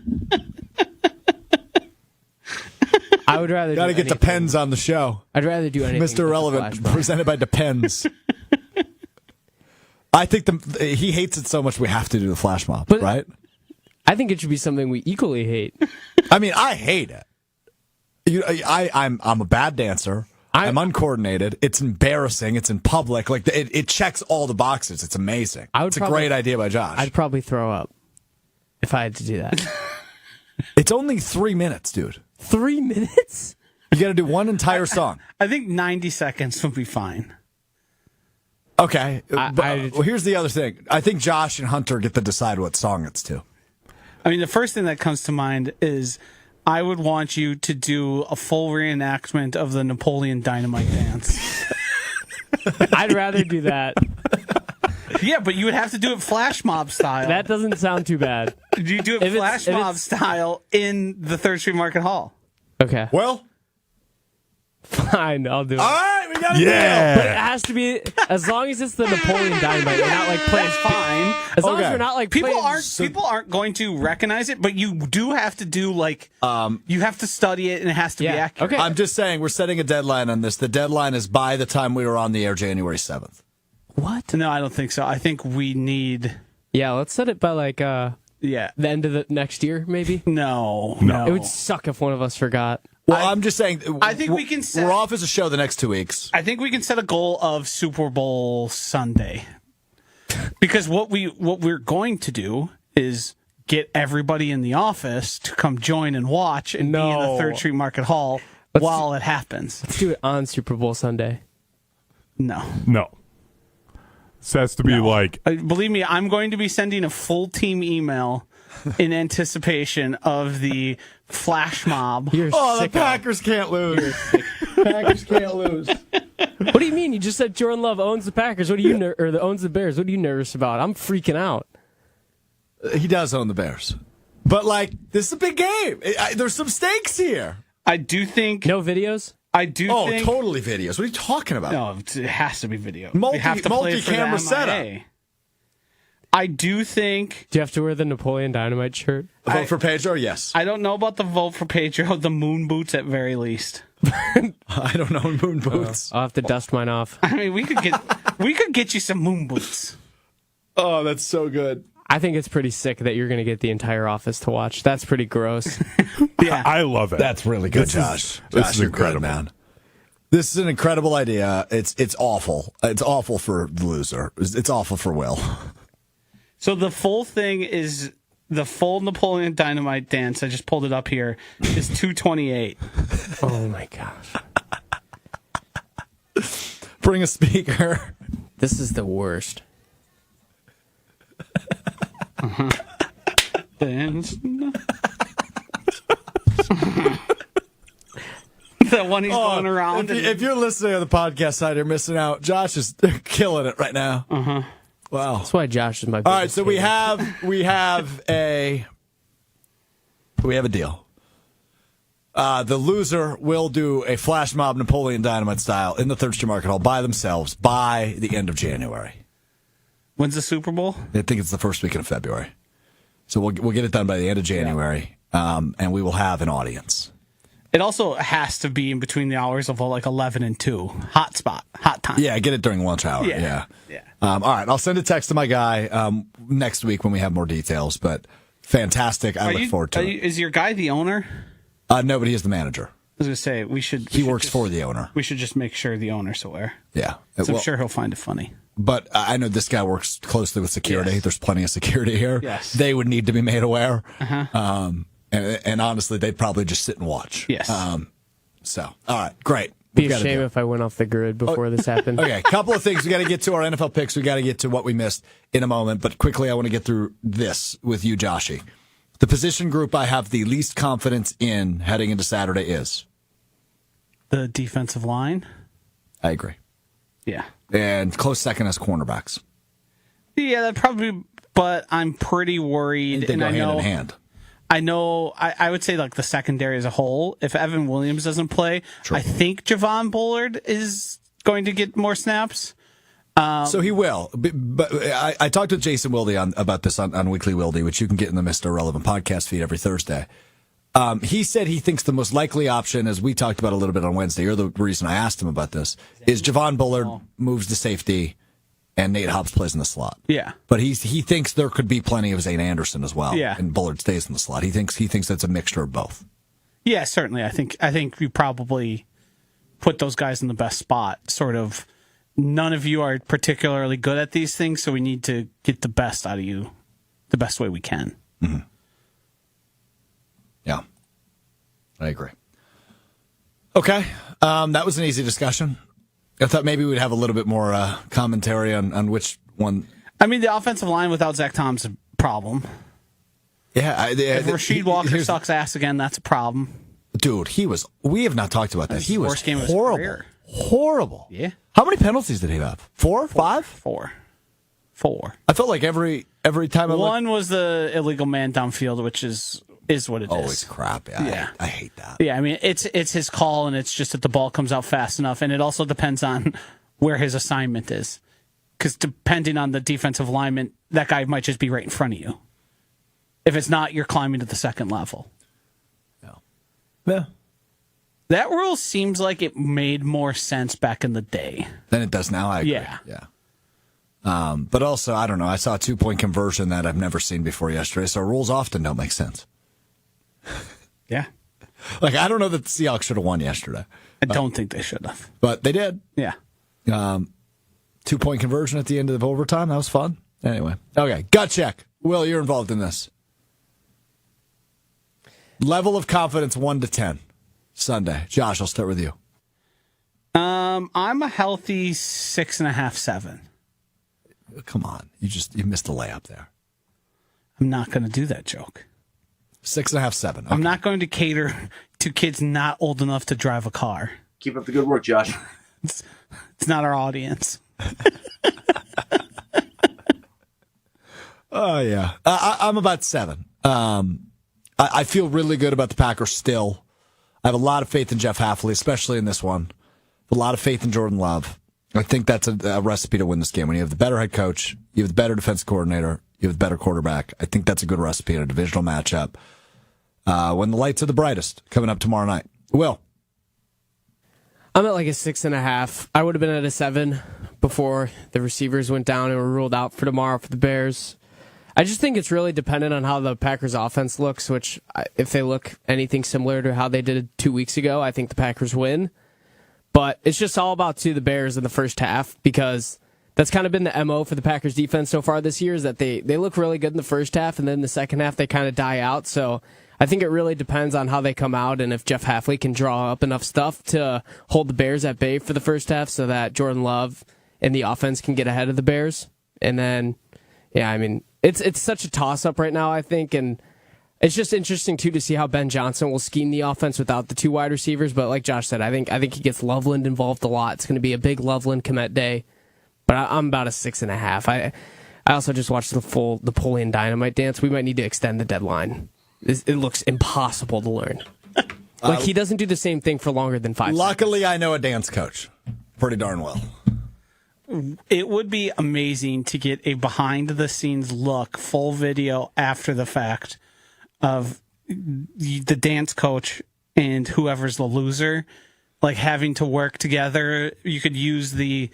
I would rather Got to do get anything. Depends on the show. I'd rather do anything. Mr. but the Irrelevant, flash mob. presented by Depends. I think he hates it so much we have to do the flash mob, But- right? I think it should be something we equally hate. I mean, I hate it. I'm a bad dancer. I'm uncoordinated. It's embarrassing. It's in public. Like it checks all the boxes. It's amazing. It's a great idea by Josh. I'd probably throw up if I had to do that. It's only 3 minutes, dude. 3 minutes? You got to do one entire song. I think 90 seconds would be fine. Okay. Well, here's the other thing. I think Josh and Hunter get to decide what song it's to. I mean, the first thing that comes to mind is I would want you to do a full reenactment of the Napoleon Dynamite dance. I'd rather do that. Yeah, but you would have to do it flash mob style. That doesn't sound too bad. You do it flash mob style in the 3rd Street Market Hall. Okay. Well, fine, I'll do it. all right, we got it. Yeah. But it has to be, as long as it's the Napoleon Dynamite, we're not like playing. That's fine. As long as we're not like People playing. aren't going to recognize it, but you do have to do like you have to study it and it has to be accurate. Okay. I'm just saying we're setting a deadline on this. The deadline is by the time we were on the air January 7th. What? No, I don't think so. I think we need Yeah, let's set it by like yeah. the end of the next year, maybe. No. It would suck if one of us forgot. Well, I'm just saying. I think we can set- We're off as a show the next 2 weeks. I think we can set a goal of Super Bowl Sunday. Because what we're going to do is get everybody in the office to come join and watch and be in the 3rd Street Market Hall while it happens. Let's do it on Super Bowl Sunday. No. This has to be like... Believe me, I'm going to be sending a full team email in anticipation of the flash mob. You're The Packers can't lose. Packers can't lose. What do you mean? You just said Jordan Love owns the Packers. What are you owns the Bears? What are you nervous about? I'm freaking out. He does own the Bears. But, like, this is a big game. There's some stakes here. I do think... No videos? I do think... Totally videos. What are you talking about? No, it has to be video. Multi- we have to play it for the multi-camera setup. MIA. I do think... Do you have to wear the Napoleon Dynamite shirt? Vote for Pedro? Yes. I don't know about the vote for Pedro. The moon boots at very least. I don't know moon boots. I'll have to dust mine off. I mean, we could get you some moon boots. Oh, that's so good. I think it's pretty sick that you're going to get the entire office to watch. That's pretty gross. Yeah. I love it. That's really good, Josh. This is you're good, incredible. man. This is an incredible idea. It's awful. It's awful for the loser. It's awful for Will. So the full thing is the full Napoleon Dynamite dance. I just pulled it up here. Is 228. Oh my gosh. Bring a speaker. This is the worst. Dance. The one he's going around. If you're listening on the podcast side, you're missing out. Josh is killing it right now. Wow. That's why Josh is my biggest All right, so we hater. have a deal. The loser will do a flash mob Napoleon Dynamite style in the 3rd Street Market Hall by themselves by the end of January. When's the Super Bowl? I think it's the first weekend of February. So we'll get it done by the end of January, and we will have an audience. It also has to be in between the hours of like 11 and 2. Hot spot. Hot time. Yeah, get it during lunch hour. Yeah. All right, I'll send a text to my guy next week when we have more details, but fantastic. I look forward to it. Is your guy the owner? No, but he is the manager. I was going to say, He works for the owner. We should just make sure the owner's aware. Yeah. So I'm sure he'll find it funny. But I know this guy works closely with security. Yes. There's plenty of security here. Yes. They would need to be made aware. And honestly, they'd probably just sit and watch. Yes. So, all right, great. Be We've a got shame if I went off the grid before this happened. Okay, couple of things. We got to get to our NFL picks. We got to get to what we missed in a moment. But quickly, I want to get through this with you, Joshy. The position group I have the least confidence in heading into Saturday is? The defensive line? I agree. Yeah. And close second is cornerbacks. Yeah, that probably, but I'm pretty worried. They go hand in hand. I know, I would say like the secondary as a whole, if Evan Williams doesn't play, True. I think Javon Bullard is going to get more snaps. So he will. But I talked to Jason Wilde about this on Weekly Wilde, which you can get in the Mr. Relevant podcast feed every Thursday. He said he thinks the most likely option, as we talked about a little bit on Wednesday, you're the reason I asked him about this, is Javon Bullard moves to safety and Nate Hobbs plays in the slot. Yeah. But he thinks there could be plenty of Zane Anderson as well. Yeah. And Bullard stays in the slot. He thinks that's a mixture of both. Yeah, certainly. I think you probably put those guys in the best spot. Sort of, none of you are particularly good at these things, so we need to get the best out of you the best way we can. Mm-hmm. Yeah, I agree. Okay, that was an easy discussion. I thought maybe we'd have a little bit more commentary on which one. I mean, the offensive line without Zach Tom's a problem. Yeah, if Rasheed Walker sucks ass again, that's a problem. Dude, we have not talked about that. He was worst game of horrible. his career. Horrible. Yeah. How many penalties did he have? Four? 5? Four. I felt like every time I looked. One was the illegal man downfield, which is what it is. Oh, it's crap. Yeah. I hate that. Yeah, I mean, it's his call, and it's just that the ball comes out fast enough, and it also depends on where his assignment is. Because depending on the defensive lineman, that guy might just be right in front of you. If it's not, you're climbing to the second level. Yeah. That rule seems like it made more sense back in the day than it does now. I agree. Yeah. But also, I don't know. I saw a 2-point conversion that I've never seen before yesterday, so rules often don't make sense. Yeah. Like, I don't know that the Seahawks should have won yesterday. I don't think they should have. But they did. Yeah. 2-point conversion at the end of overtime. That was fun. Anyway. Okay. Gut check. Will, you're involved in this. Level of confidence 1 to 10. Sunday. Josh, I'll start with you. I'm a healthy 6.5, 7. Come on. You missed a layup there. I'm not going to do that joke. 6.5, 7. Okay. I'm not going to cater to kids not old enough to drive a car. Keep up the good work, Josh. It's not our audience. Oh, yeah. I'm about 7. I feel really good about the Packers still. I have a lot of faith in Jeff Hafley, especially in this one. A lot of faith in Jordan Love. I think that's a recipe to win this game. When you have the better head coach, you have the better defense coordinator, you have the better quarterback. I think that's a good recipe in a divisional matchup. When the lights are the brightest, coming up tomorrow night. Will? I'm at like a 6.5. I would have been at a 7 before the receivers went down and were ruled out for tomorrow for the Bears. I just think it's really dependent on how the Packers offense looks, which if they look anything similar to how they did 2 weeks ago, I think the Packers win. But it's just all about the Bears in the first half, because that's kind of been the MO for the Packers defense so far this year, is that they look really good in the first half, and then in the second half they kind of die out. So I think it really depends on how they come out and if Jeff Hafley can draw up enough stuff to hold the Bears at bay for the first half so that Jordan Love and the offense can get ahead of the Bears. And then, yeah, I mean, it's such a toss-up right now, I think, and it's just interesting, too, to see how Ben Johnson will scheme the offense without the 2 wide receivers. But like Josh said, I think he gets Loveland involved a lot. It's going to be a big Loveland commit day. But I'm about a 6.5. I also just watched the Napoleon Dynamite dance. We might need to extend the deadline. It looks impossible to learn. Like, he doesn't do the same thing for longer than 5 Luckily, seconds. I know a dance coach pretty darn well. It would be amazing to get a behind-the-scenes look, full video after the fact, of the dance coach and whoever's the loser, like having to work together. You could use the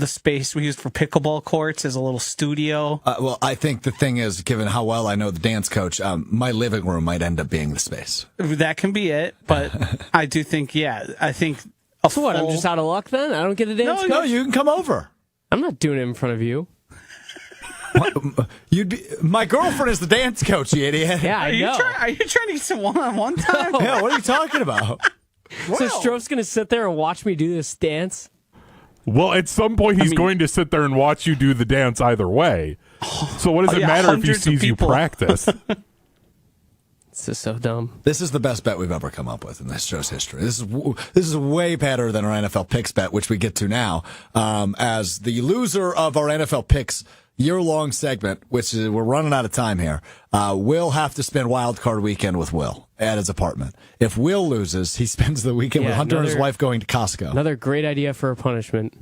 space we used for pickleball courts as a little studio. Well, I think the thing is, given how well I know the dance coach, my living room might end up being the space. That can be it, but I do think, I think. So what, I'm just out of luck then? I don't get a dance coach? No, you can come over. I'm not doing it in front of you. My girlfriend is the dance coach, you idiot. Yeah, I know. Are you trying to get some one-on-one time? Yeah, what are you talking about? So Strouf's going to sit there and watch me do this dance? Well, at some point, he's going to sit there and watch you do the dance either way. So what does it matter if he sees you practice? This is so dumb. This is the best bet we've ever come up with in this show's history. This is way better than our NFL picks bet, which we get to now. As the loser of our NFL picks year-long segment, which is, we're running out of time here, Will have to spend wild card weekend with Will at his apartment. If Will loses, he spends the weekend with Hunter and his wife going to Costco. Another great idea for a punishment.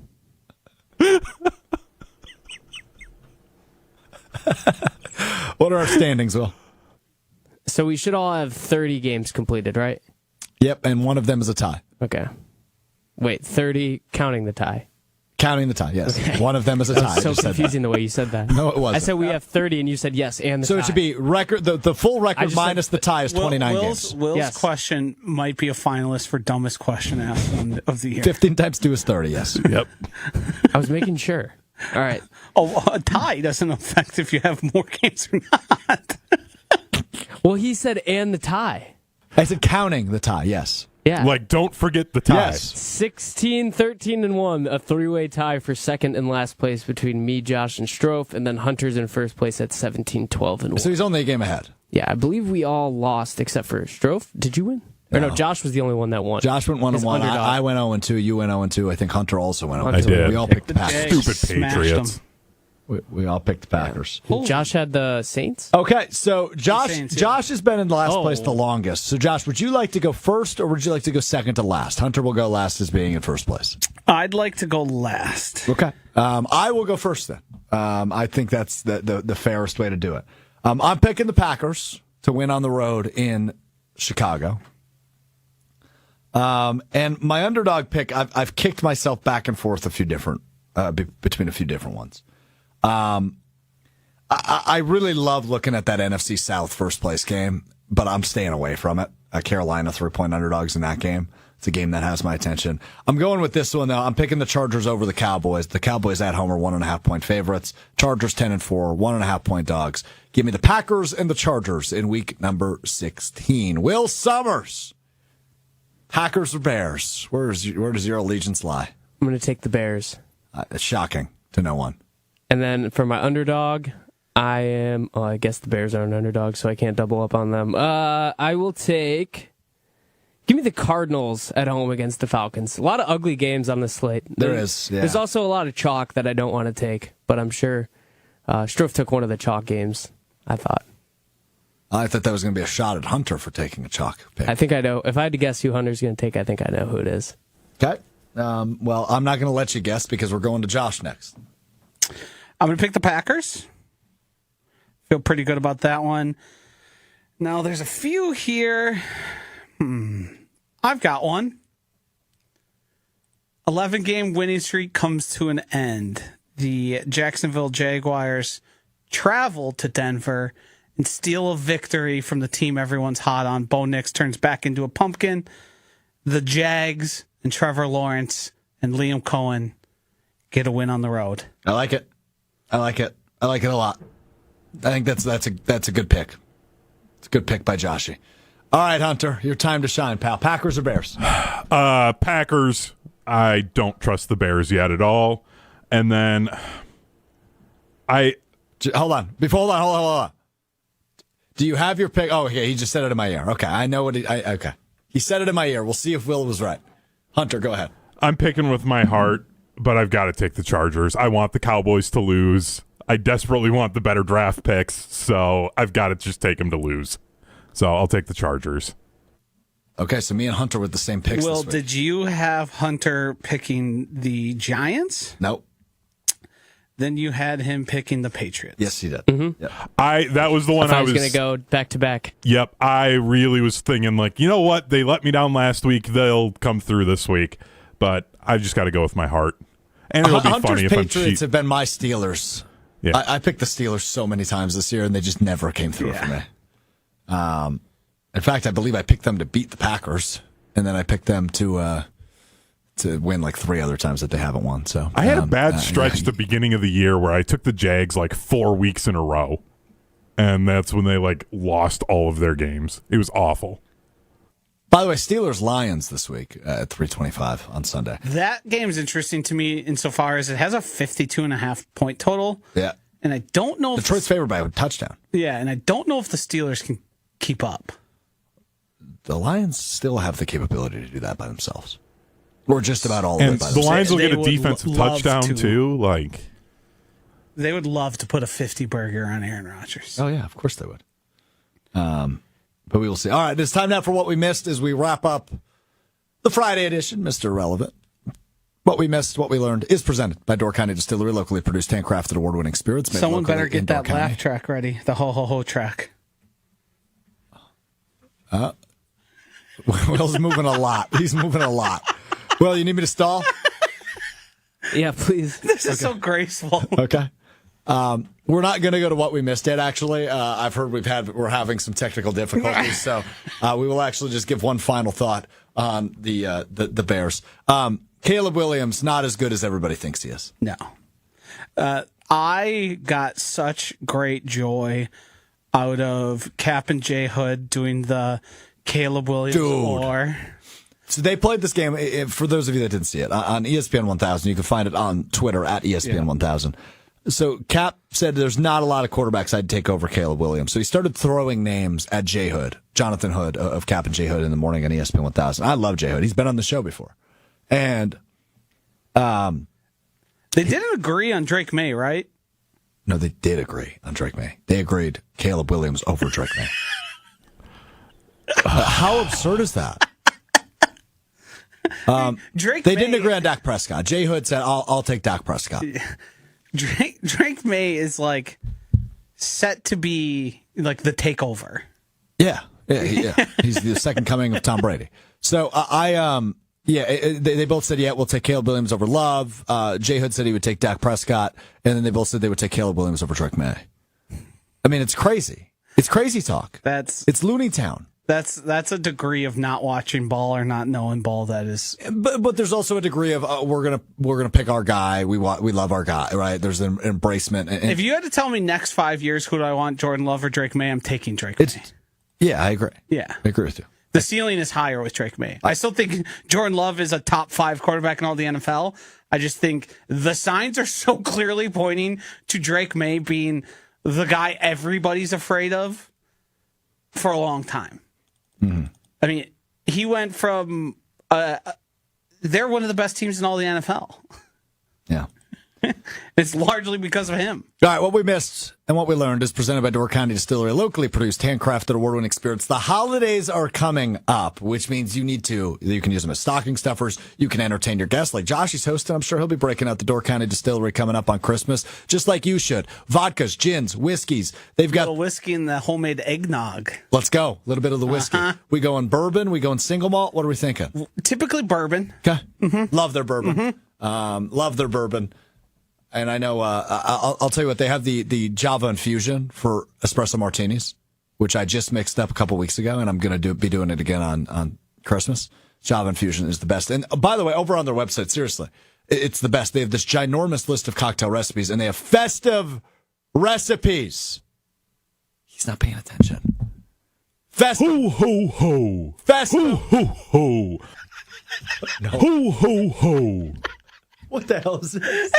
What are our standings, Will? So we should all have 30 games completed, right? Yep, and one of them is a tie. Okay. Wait, 30 counting the tie. Counting the tie, yes. Okay. One of them is a tie. So confusing the way you said that. No, it wasn't. I said we have 30, and you said yes, and the tie. So it should be record. The full record minus the tie is 29 games. Will's question might be a finalist for dumbest question asked of the year. 15 times 2 is 30, yes. Yep. I was making sure. All right. Oh, a tie doesn't affect if you have more games or not. Well, he said and the tie. I said counting the tie, yes. Yeah. Like, don't forget the tie. Yes. 16, 13, and 1. A three-way tie for second and last place between me, Josh, and Strouf, and then Hunter's in first place at 17, 12, and 1. So he's only a game ahead. Yeah, I believe we all lost except for Strouf. Did you win? Or no, Josh was the only one that won. Josh went 1-1. I went 0-2. You went 0-2. I think Hunter also went 0-2. I did. We all picked the Packers. Stupid Patriots. We all picked the Packers. Josh had the Saints? Okay, so Josh Saints, yeah. Josh has been in last place the longest. So, Josh, would you like to go first or would you like to go second to last? Hunter will go last as being in first place. I'd like to go last. Okay. I will go first then. I think that's the fairest way to do it. I'm picking the Packers to win on the road in Chicago. And my underdog pick, I've kicked myself back and forth between a few different ones. I really love looking at that NFC South first place game, but I'm staying away from it. Carolina 3-point underdogs in that game. It's a game that has my attention. I'm going with this one though. I'm picking the Chargers over the Cowboys. The Cowboys at home are 1.5-point favorites. Chargers 10-4, 1.5-point dogs. Give me the Packers and the Chargers in week number 16. Will Sommers. Packers or Bears? Where does your allegiance lie? I'm going to take the Bears. It's shocking to no one. And then for my underdog, I guess the Bears are an underdog, so I can't double up on them. I will give me the Cardinals at home against the Falcons. A lot of ugly games on the slate. There's also a lot of chalk that I don't want to take, but I'm sure Strouf took one of the chalk games, I thought. I thought that was going to be a shot at Hunter for taking a chalk pick. I think I know. If I had to guess who Hunter's going to take, I think I know who it is. Okay. Well, I'm not going to let you guess because we're going to Josh next. I'm going to pick the Packers. Feel pretty good about that one. Now, there's a few here. I've got one. 11-game winning streak comes to an end. The Jacksonville Jaguars travel to Denver and steal a victory from the team everyone's hot on. Bo Nix turns back into a pumpkin. The Jags and Trevor Lawrence and Liam Cohen get a win on the road. I like it. I like it a lot. I think that's a good pick. It's a good pick by Joshy. All right, Hunter, your time to shine, pal. Packers or Bears? Packers. I don't trust the Bears yet at all. And then Hold on. Do you have your pick? Oh, okay. He just said it in my ear. Okay, I know what okay. He said it in my ear. We'll see if Will was right. Hunter, go ahead. I'm picking with my heart, but I've got to take the Chargers. I want the Cowboys to lose. I desperately want the better draft picks, so I've got to just take them to lose. So I'll take the Chargers. Okay, so me and Hunter with the same picks Will, this week. did you have Hunter picking the Giants? Nope. Then you had him picking the Patriots. Yes, he did. Mm-hmm. Yep. That was the one I was going to go back to back. Yep, I really was thinking, like, you know what? They let me down last week. They'll come through this week. But I just got to go with my heart. And it'll be Hunter's funny if I'm Patriots cheap. have been my Steelers. Yeah. I picked the Steelers so many times this year, and they just never came through for me. In fact, I believe I picked them to beat the Packers, and then I picked them to win like 3 other times that they haven't won. So I had a bad stretch at the beginning of the year where I took the Jags like 4 weeks in a row, and that's when they like lost all of their games. It was awful. By the way, Steelers-Lions this week at 3:25 on Sunday. That game's interesting to me insofar as it has a 52.5 point total. Yeah. And I don't know if Detroit's favored by a touchdown. Yeah, and I don't know if the Steelers can keep up. The Lions still have the capability to do that by themselves. Or just about all of And it by the themselves. Lions will They get a would defensive love touchdown to. too. Like, They would love to put a 50 burger on Aaron Rodgers. Oh, yeah, of course they would. But we will see. All right, it's time now for what we missed as we wrap up the Friday edition, Mr. Irrelevant. What we missed, what we learned, is presented by Door County Distillery, locally produced, handcrafted, award-winning spirits. Made Someone locally better in get Door that County. laugh track ready, the ho-ho-ho track. Will's moving a lot. He's moving a lot. Will, you need me to stall? Yeah, please. This is so graceful. Okay. We're not going to go to what we missed yet, actually. I've heard we're having some technical difficulties, so we will actually just give one final thought on the Bears. Caleb Williams, not as good as everybody thinks he is. No. I got such great joy out of Cap and J Hood doing the Caleb Williams lore. So they played this game, for those of you that didn't see it, on ESPN 1000. You can find it on Twitter at ESPN 1000. So Cap said there's not a lot of quarterbacks I'd take over Caleb Williams. So he started throwing names at J Hood, Jonathan Hood of Cap and J Hood in the morning on ESPN 1000. I love J Hood. He's been on the show before. And they didn't agree on Drake May, right? No, they did agree on Drake May. They agreed Caleb Williams over Drake May. How absurd is that? Drake they May, didn't agree on Dak Prescott. Jay Hood said, "I'll take Dak Prescott." Drake May is like set to be like the takeover. Yeah. He's the second coming of Tom Brady. So they both said, we'll take Caleb Williams over Love. Jay Hood said he would take Dak Prescott, and then they both said they would take Caleb Williams over Drake May. I mean, it's crazy. It's crazy talk. It's Looney Town. That's a degree of not watching ball or not knowing ball. That is, but there's also a degree of we're gonna pick our guy. We love our guy, right? There's an embracement. And if you had to tell me next 5 years who do I want, Jordan Love or Drake May, I'm taking Drake May. Yeah, I agree. Yeah, I agree with you. The ceiling is higher with Drake May. I still think Jordan Love is a top 5 quarterback in all the NFL. I just think the signs are so clearly pointing to Drake May being the guy everybody's afraid of for a long time. Mm-hmm. I mean, he went from they're one of the best teams in all the NFL. Yeah. It's largely because of him. All right, what we missed and what we learned is presented by Door County Distillery, locally produced, handcrafted, award-winning spirits. The holidays are coming up, which means you can use them as stocking stuffers. You can entertain your guests like Josh. He's hosting. I'm sure he'll be breaking out the Door County Distillery coming up on Christmas, just like you should. Vodkas, gins, whiskeys. They've got a little whiskey and the homemade eggnog. Let's go. A little bit of the whiskey. We go in bourbon. We go in single malt. What are we thinking? Typically bourbon. Okay. Mm-hmm. Love their bourbon. Love their bourbon. And I know, I'll tell you what, they have the Java infusion for espresso martinis, which I just mixed up a couple weeks ago, and I'm going to be doing it again on Christmas. Java infusion is the best. And by the way, over on their website, seriously, it's the best. They have this ginormous list of cocktail recipes, and they have festive recipes. He's not paying attention. Festive. Ho, ho, ho. Festive. Ho, ho, ho. No. Ho, ho, ho. What the hell is this?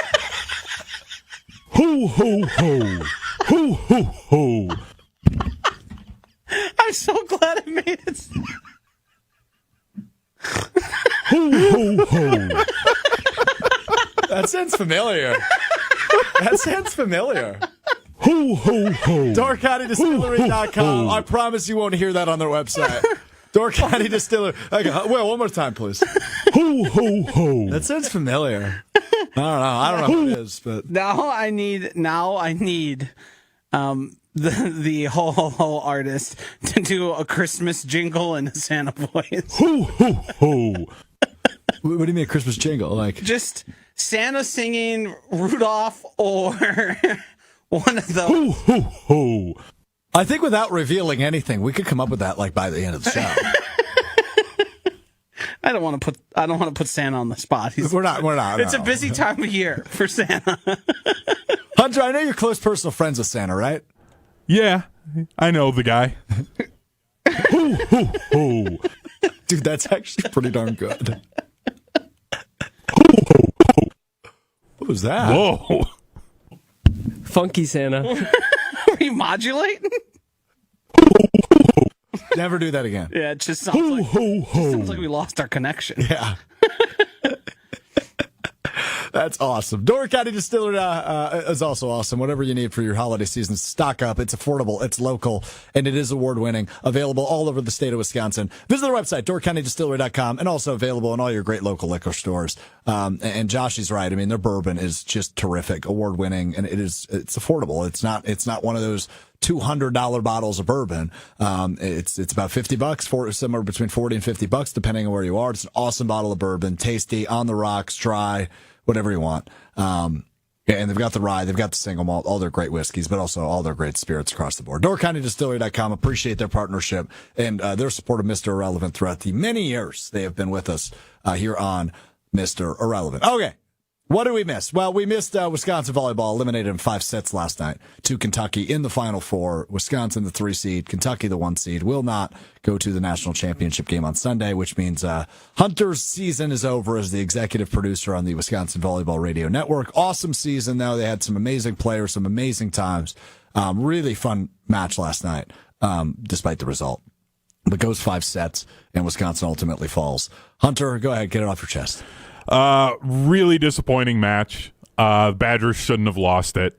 Ho, ho, ho. Ho, ho, ho. I'm so glad I made it. Ho, ho, ho. That sounds familiar. That sounds familiar. Ho, ho, ho. DoorCountyDistillery.com. I promise you won't hear that on their website. Door County Distillery. Okay, well, one more time, please. Ho, ho, ho. That sounds familiar. I don't know who it is, but Now I need the ho ho ho artist to do a Christmas jingle and a Santa voice. Ho, ho, ho. What do you mean a Christmas jingle? Like Just Santa singing Rudolph or one of those. Ho, ho, ho. I think without revealing anything, we could come up with that like by the end of the show. I don't want to put Santa on the spot. We're not. It's a busy time of year for Santa. Hunter, I know you're close personal friends with Santa, right? Yeah, I know the guy. Ho, ho, ho. Dude, that's actually pretty darn good. Ho, ho, ho. What was that? Whoa. Funky Santa. Are you modulating? Never do that again. Yeah, it just sounds like, ho, ho. sounds like we lost our connection. Yeah. That's awesome. Door County Distillery is also awesome. Whatever you need for your holiday season, stock up. It's affordable, it's local, and it is award-winning. Available all over the state of Wisconsin. Visit their website, doorcountydistillery.com, and also available in all your great local liquor stores. And Josh is right. I mean, their bourbon is just terrific, award-winning, and it's affordable. It's not one of those $200 bottles of bourbon. It's about $50 for somewhere between $40 and $50, depending on where you are. It's an awesome bottle of bourbon, tasty, on the rocks, dry. whatever you want. Yeah, and they've got the rye, they've got the single malt, all their great whiskeys, but also all their great spirits across the board. DoorCountyDistillery.com, appreciate their partnership and their support of Mr. Irrelevant throughout the many years they have been with us here on Mr. Irrelevant. Okay, what did we miss? Well, we missed Wisconsin volleyball, eliminated in 5 sets last night to Kentucky in the Final Four. Wisconsin, the 3 seed, Kentucky, the 1 seed, will not go to the national championship game on Sunday, which means Hunter's season is over as the executive producer on the Wisconsin Volleyball Radio Network. Awesome season, though. They had some amazing players, some amazing times. Really fun match last night, despite the result. But goes 5 sets, and Wisconsin ultimately falls. Hunter, go ahead, get it off your chest. Really disappointing match. Badgers shouldn't have lost it.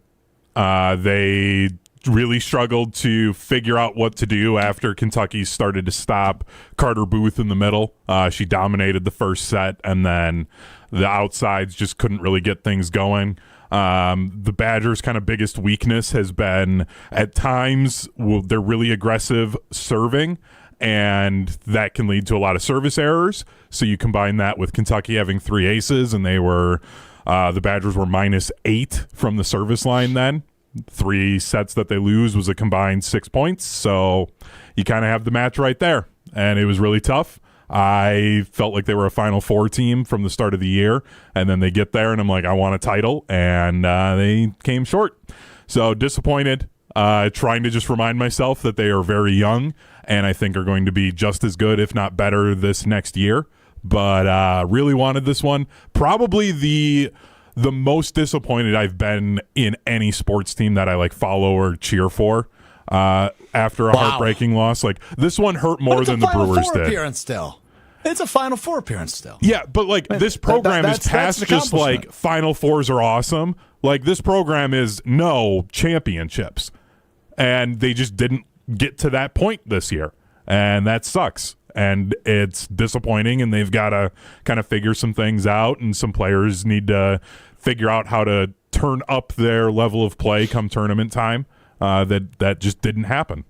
They really struggled to figure out what to do after Kentucky started to stop Carter Booth in the middle. She dominated the first set, and then the outsides just couldn't really get things going. The Badgers' kind of biggest weakness has been at times they're really aggressive serving, and that can lead to a lot of service errors. So you combine that with Kentucky having 3 aces, and they were the Badgers were -8 from the service line then. 3 sets that they lose was a combined 6 points. So you kind of have the match right there, and it was really tough. I felt like they were a Final Four team from the start of the year, and then they get there, and I'm like, I want a title, and they came short. So disappointed. Trying to just remind myself that they are very young, and I think are going to be just as good, if not better, this next year. But really wanted this one. Probably the most disappointed I've been in any sports team that I like follow or cheer for after a heartbreaking loss. Like this one hurt more than the Brewers did. Appearance still. It's a Final Four appearance still. Yeah, but like this program is past just like Final Fours are awesome. Like this program is no championships. And they just didn't get to that point this year. And that sucks. And it's disappointing, and they've got to kind of figure some things out, and some players need to figure out how to turn up their level of play come tournament time. That just didn't happen.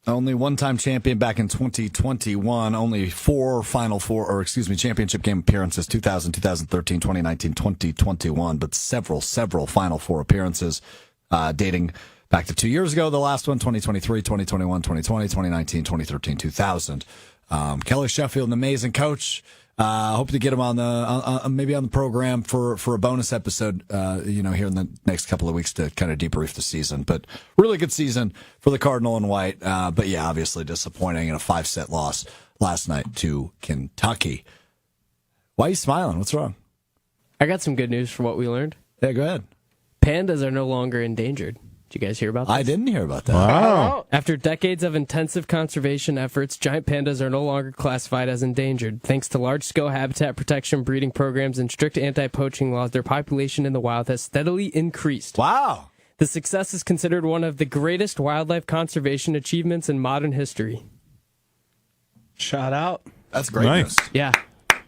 Only one-time champion back in 2021. Only 4 championship game appearances, 2000, 2013, 2019, 2021. But several Final Four appearances dating back to 2 years ago, the last one, 2023, 2021, 2020, 2019, 2013, 2000. Kelly Sheffield, an amazing coach. Hope to get him on maybe on the program for a bonus episode, here in the next couple of weeks to kind of debrief the season. But really good season for the Cardinal and White. But yeah, obviously disappointing in a 5-set loss last night to Kentucky. Why are you smiling? What's wrong? I got some good news for what we learned. Yeah, go ahead. Pandas are no longer endangered. Did you guys hear about this? I didn't hear about that. Wow. After decades of intensive conservation efforts, giant pandas are no longer classified as endangered. Thanks to large-scale habitat protection, breeding programs, and strict anti-poaching laws, their population in the wild has steadily increased. Wow. The success is considered one of the greatest wildlife conservation achievements in modern history. Shout out. That's great Nice. news. Yeah.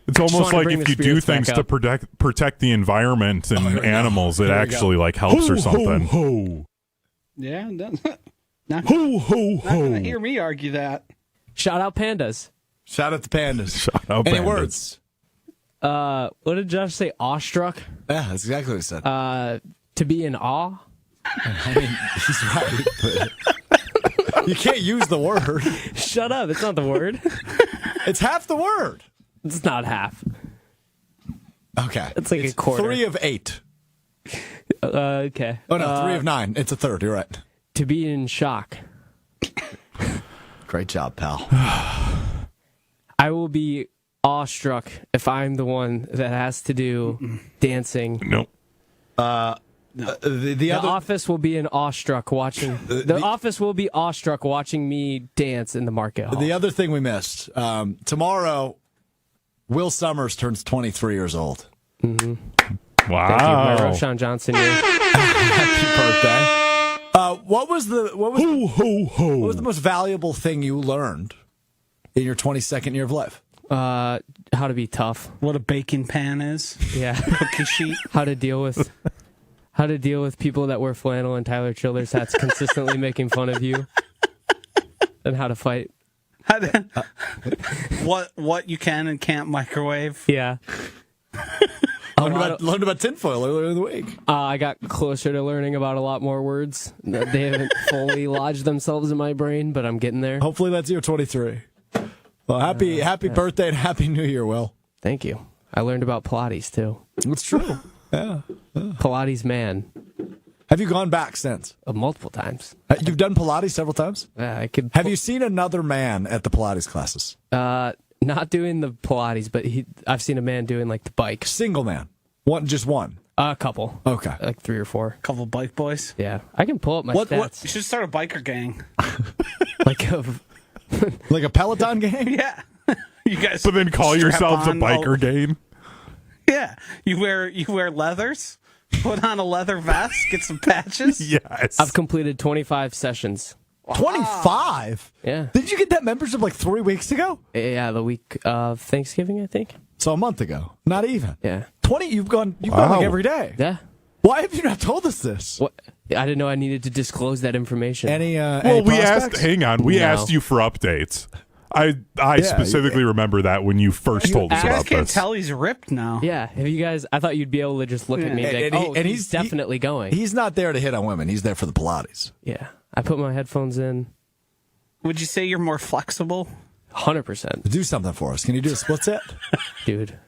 It's almost like bring if the you do spirits back things to up. protect the environment and animals, it actually like helps or something. Ho. Yeah, Ho, ho, not ho. gonna hear me argue that. Shout out pandas. Shout out to pandas. Shout out Any pandas. words? What did Josh say? Awestruck? Yeah, that's exactly what he said. To be in awe? I mean, he's right, but you can't use the word. Shut up. It's not the word. It's half the word. It's not half. Okay. It's like a quarter. 3 of 8. Okay. Oh, no, 3 of 9. It's a third. You're right. To be in shock. Great job, pal. I will be awestruck if I'm the one that has to do dancing. Nope. The other office will be awestruck watching. The office will be awestruck watching me dance in the market hall. The other thing we missed, tomorrow, Will Sommers turns 23 years old. Wow. Thank you. My Roshan Johnson year. Happy birthday. What was the most valuable thing you learned in your 22nd year of life? How to be tough. What a baking pan is. Yeah. Cookie sheet. How to deal with people that wear flannel and Tyler Childers hats consistently making fun of you. And how to fight. What you can and can't microwave. Yeah. Learned about tinfoil earlier in the week. I got closer to learning about a lot more words. They haven't fully lodged themselves in my brain, but I'm getting there. Hopefully that's year 23. Well, happy birthday and happy New Year, Will. Thank you. I learned about Pilates, too. It's true. Yeah. Pilates man. Have you gone back since? Multiple times. You've done Pilates several times? Yeah, I could. Have you seen another man at the Pilates classes? Not doing the Pilates, but I've seen a man doing like the bike. Single man. Just one. A couple. Okay. Like 3 or 4. Couple bike boys. Yeah. I can pull up my stats. You should start a biker gang. Like a Peloton game? Yeah. You guys. But then call strap yourselves a on biker game. Yeah. You wear leathers, put on a leather vest, get some patches. Yes. I've completed 25 sessions. 25? Yeah. Did you get that membership like 3 weeks ago? Yeah, the week of Thanksgiving, I think. So a month ago. Not even. Yeah. 20? You've gone like every day. Yeah. Why have you not told us this? What? I didn't know I needed to disclose that information. Any we prospects? We asked you for updates. I specifically remember that when you first told us You guys about can't this. tell he's ripped now. Yeah, have you guys? I thought you'd be able to just look at me and, be like, he's definitely going. He's not there to hit on women. He's there for the Pilates. Yeah, I put my headphones in. Would you say you're more flexible? 100%, Do something for us. Can you do a split set? dude.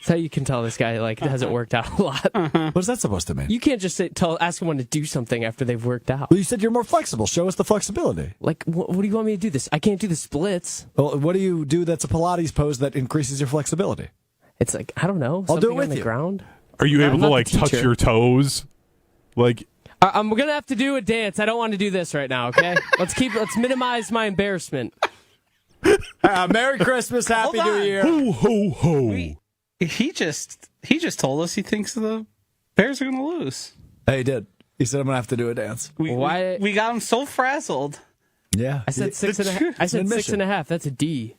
That's how you can tell this guy hasn't worked out a lot. What's that supposed to mean? You can't just ask someone to do something after they've worked out. Well, you said you're more flexible. Show us the flexibility. Like, what do you want me to do? This? I can't do the splits. Well, what do you do that's a Pilates pose that increases your flexibility? It's like, I don't know. I'll do it something with on the you. ground. Are you able I'm to not the touch teacher. your toes? Like, I'm gonna have to do a dance. I don't want to do this right now. Okay, let's minimize my embarrassment. Merry Christmas, Happy Hold New on. Year. ho ho ho. He just told us he thinks the Bears are going to lose. Hey, he did. He said I'm gonna have to do a dance. Why? We got him so frazzled. Yeah, I said 6.5. I said Admission. 6.5. That's a D.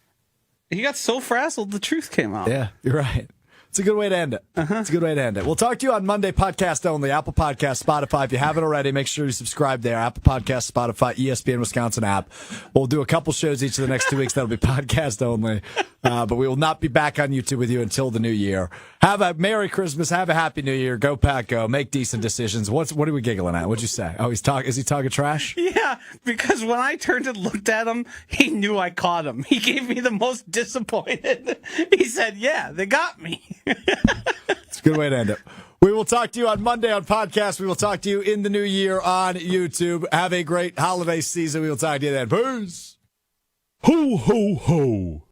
He got so frazzled, the truth came out. Yeah, you're right. It's a good way to end it. It's a good way to end it. We'll talk to you on Monday, podcast only, Apple Podcast, Spotify. If you haven't already, make sure you subscribe there. Apple Podcast, Spotify, ESPN Wisconsin app. We'll do a couple shows each of the next 2 weeks. That'll be podcast only. But we will not be back on YouTube with you until the new year. Have a Merry Christmas. Have a Happy New Year. Go Pack, go. Make decent decisions. What are we giggling at? What'd you say? Oh, is he talking trash? Yeah, because when I turned and looked at him, he knew I caught him. He gave me the most disappointed. He said, yeah, they got me. It's a good way to end it. We will talk to you on Monday on podcast. We will talk to you in the new year on YouTube. Have a great holiday season. We will talk to you then. Peace. Ho ho ho.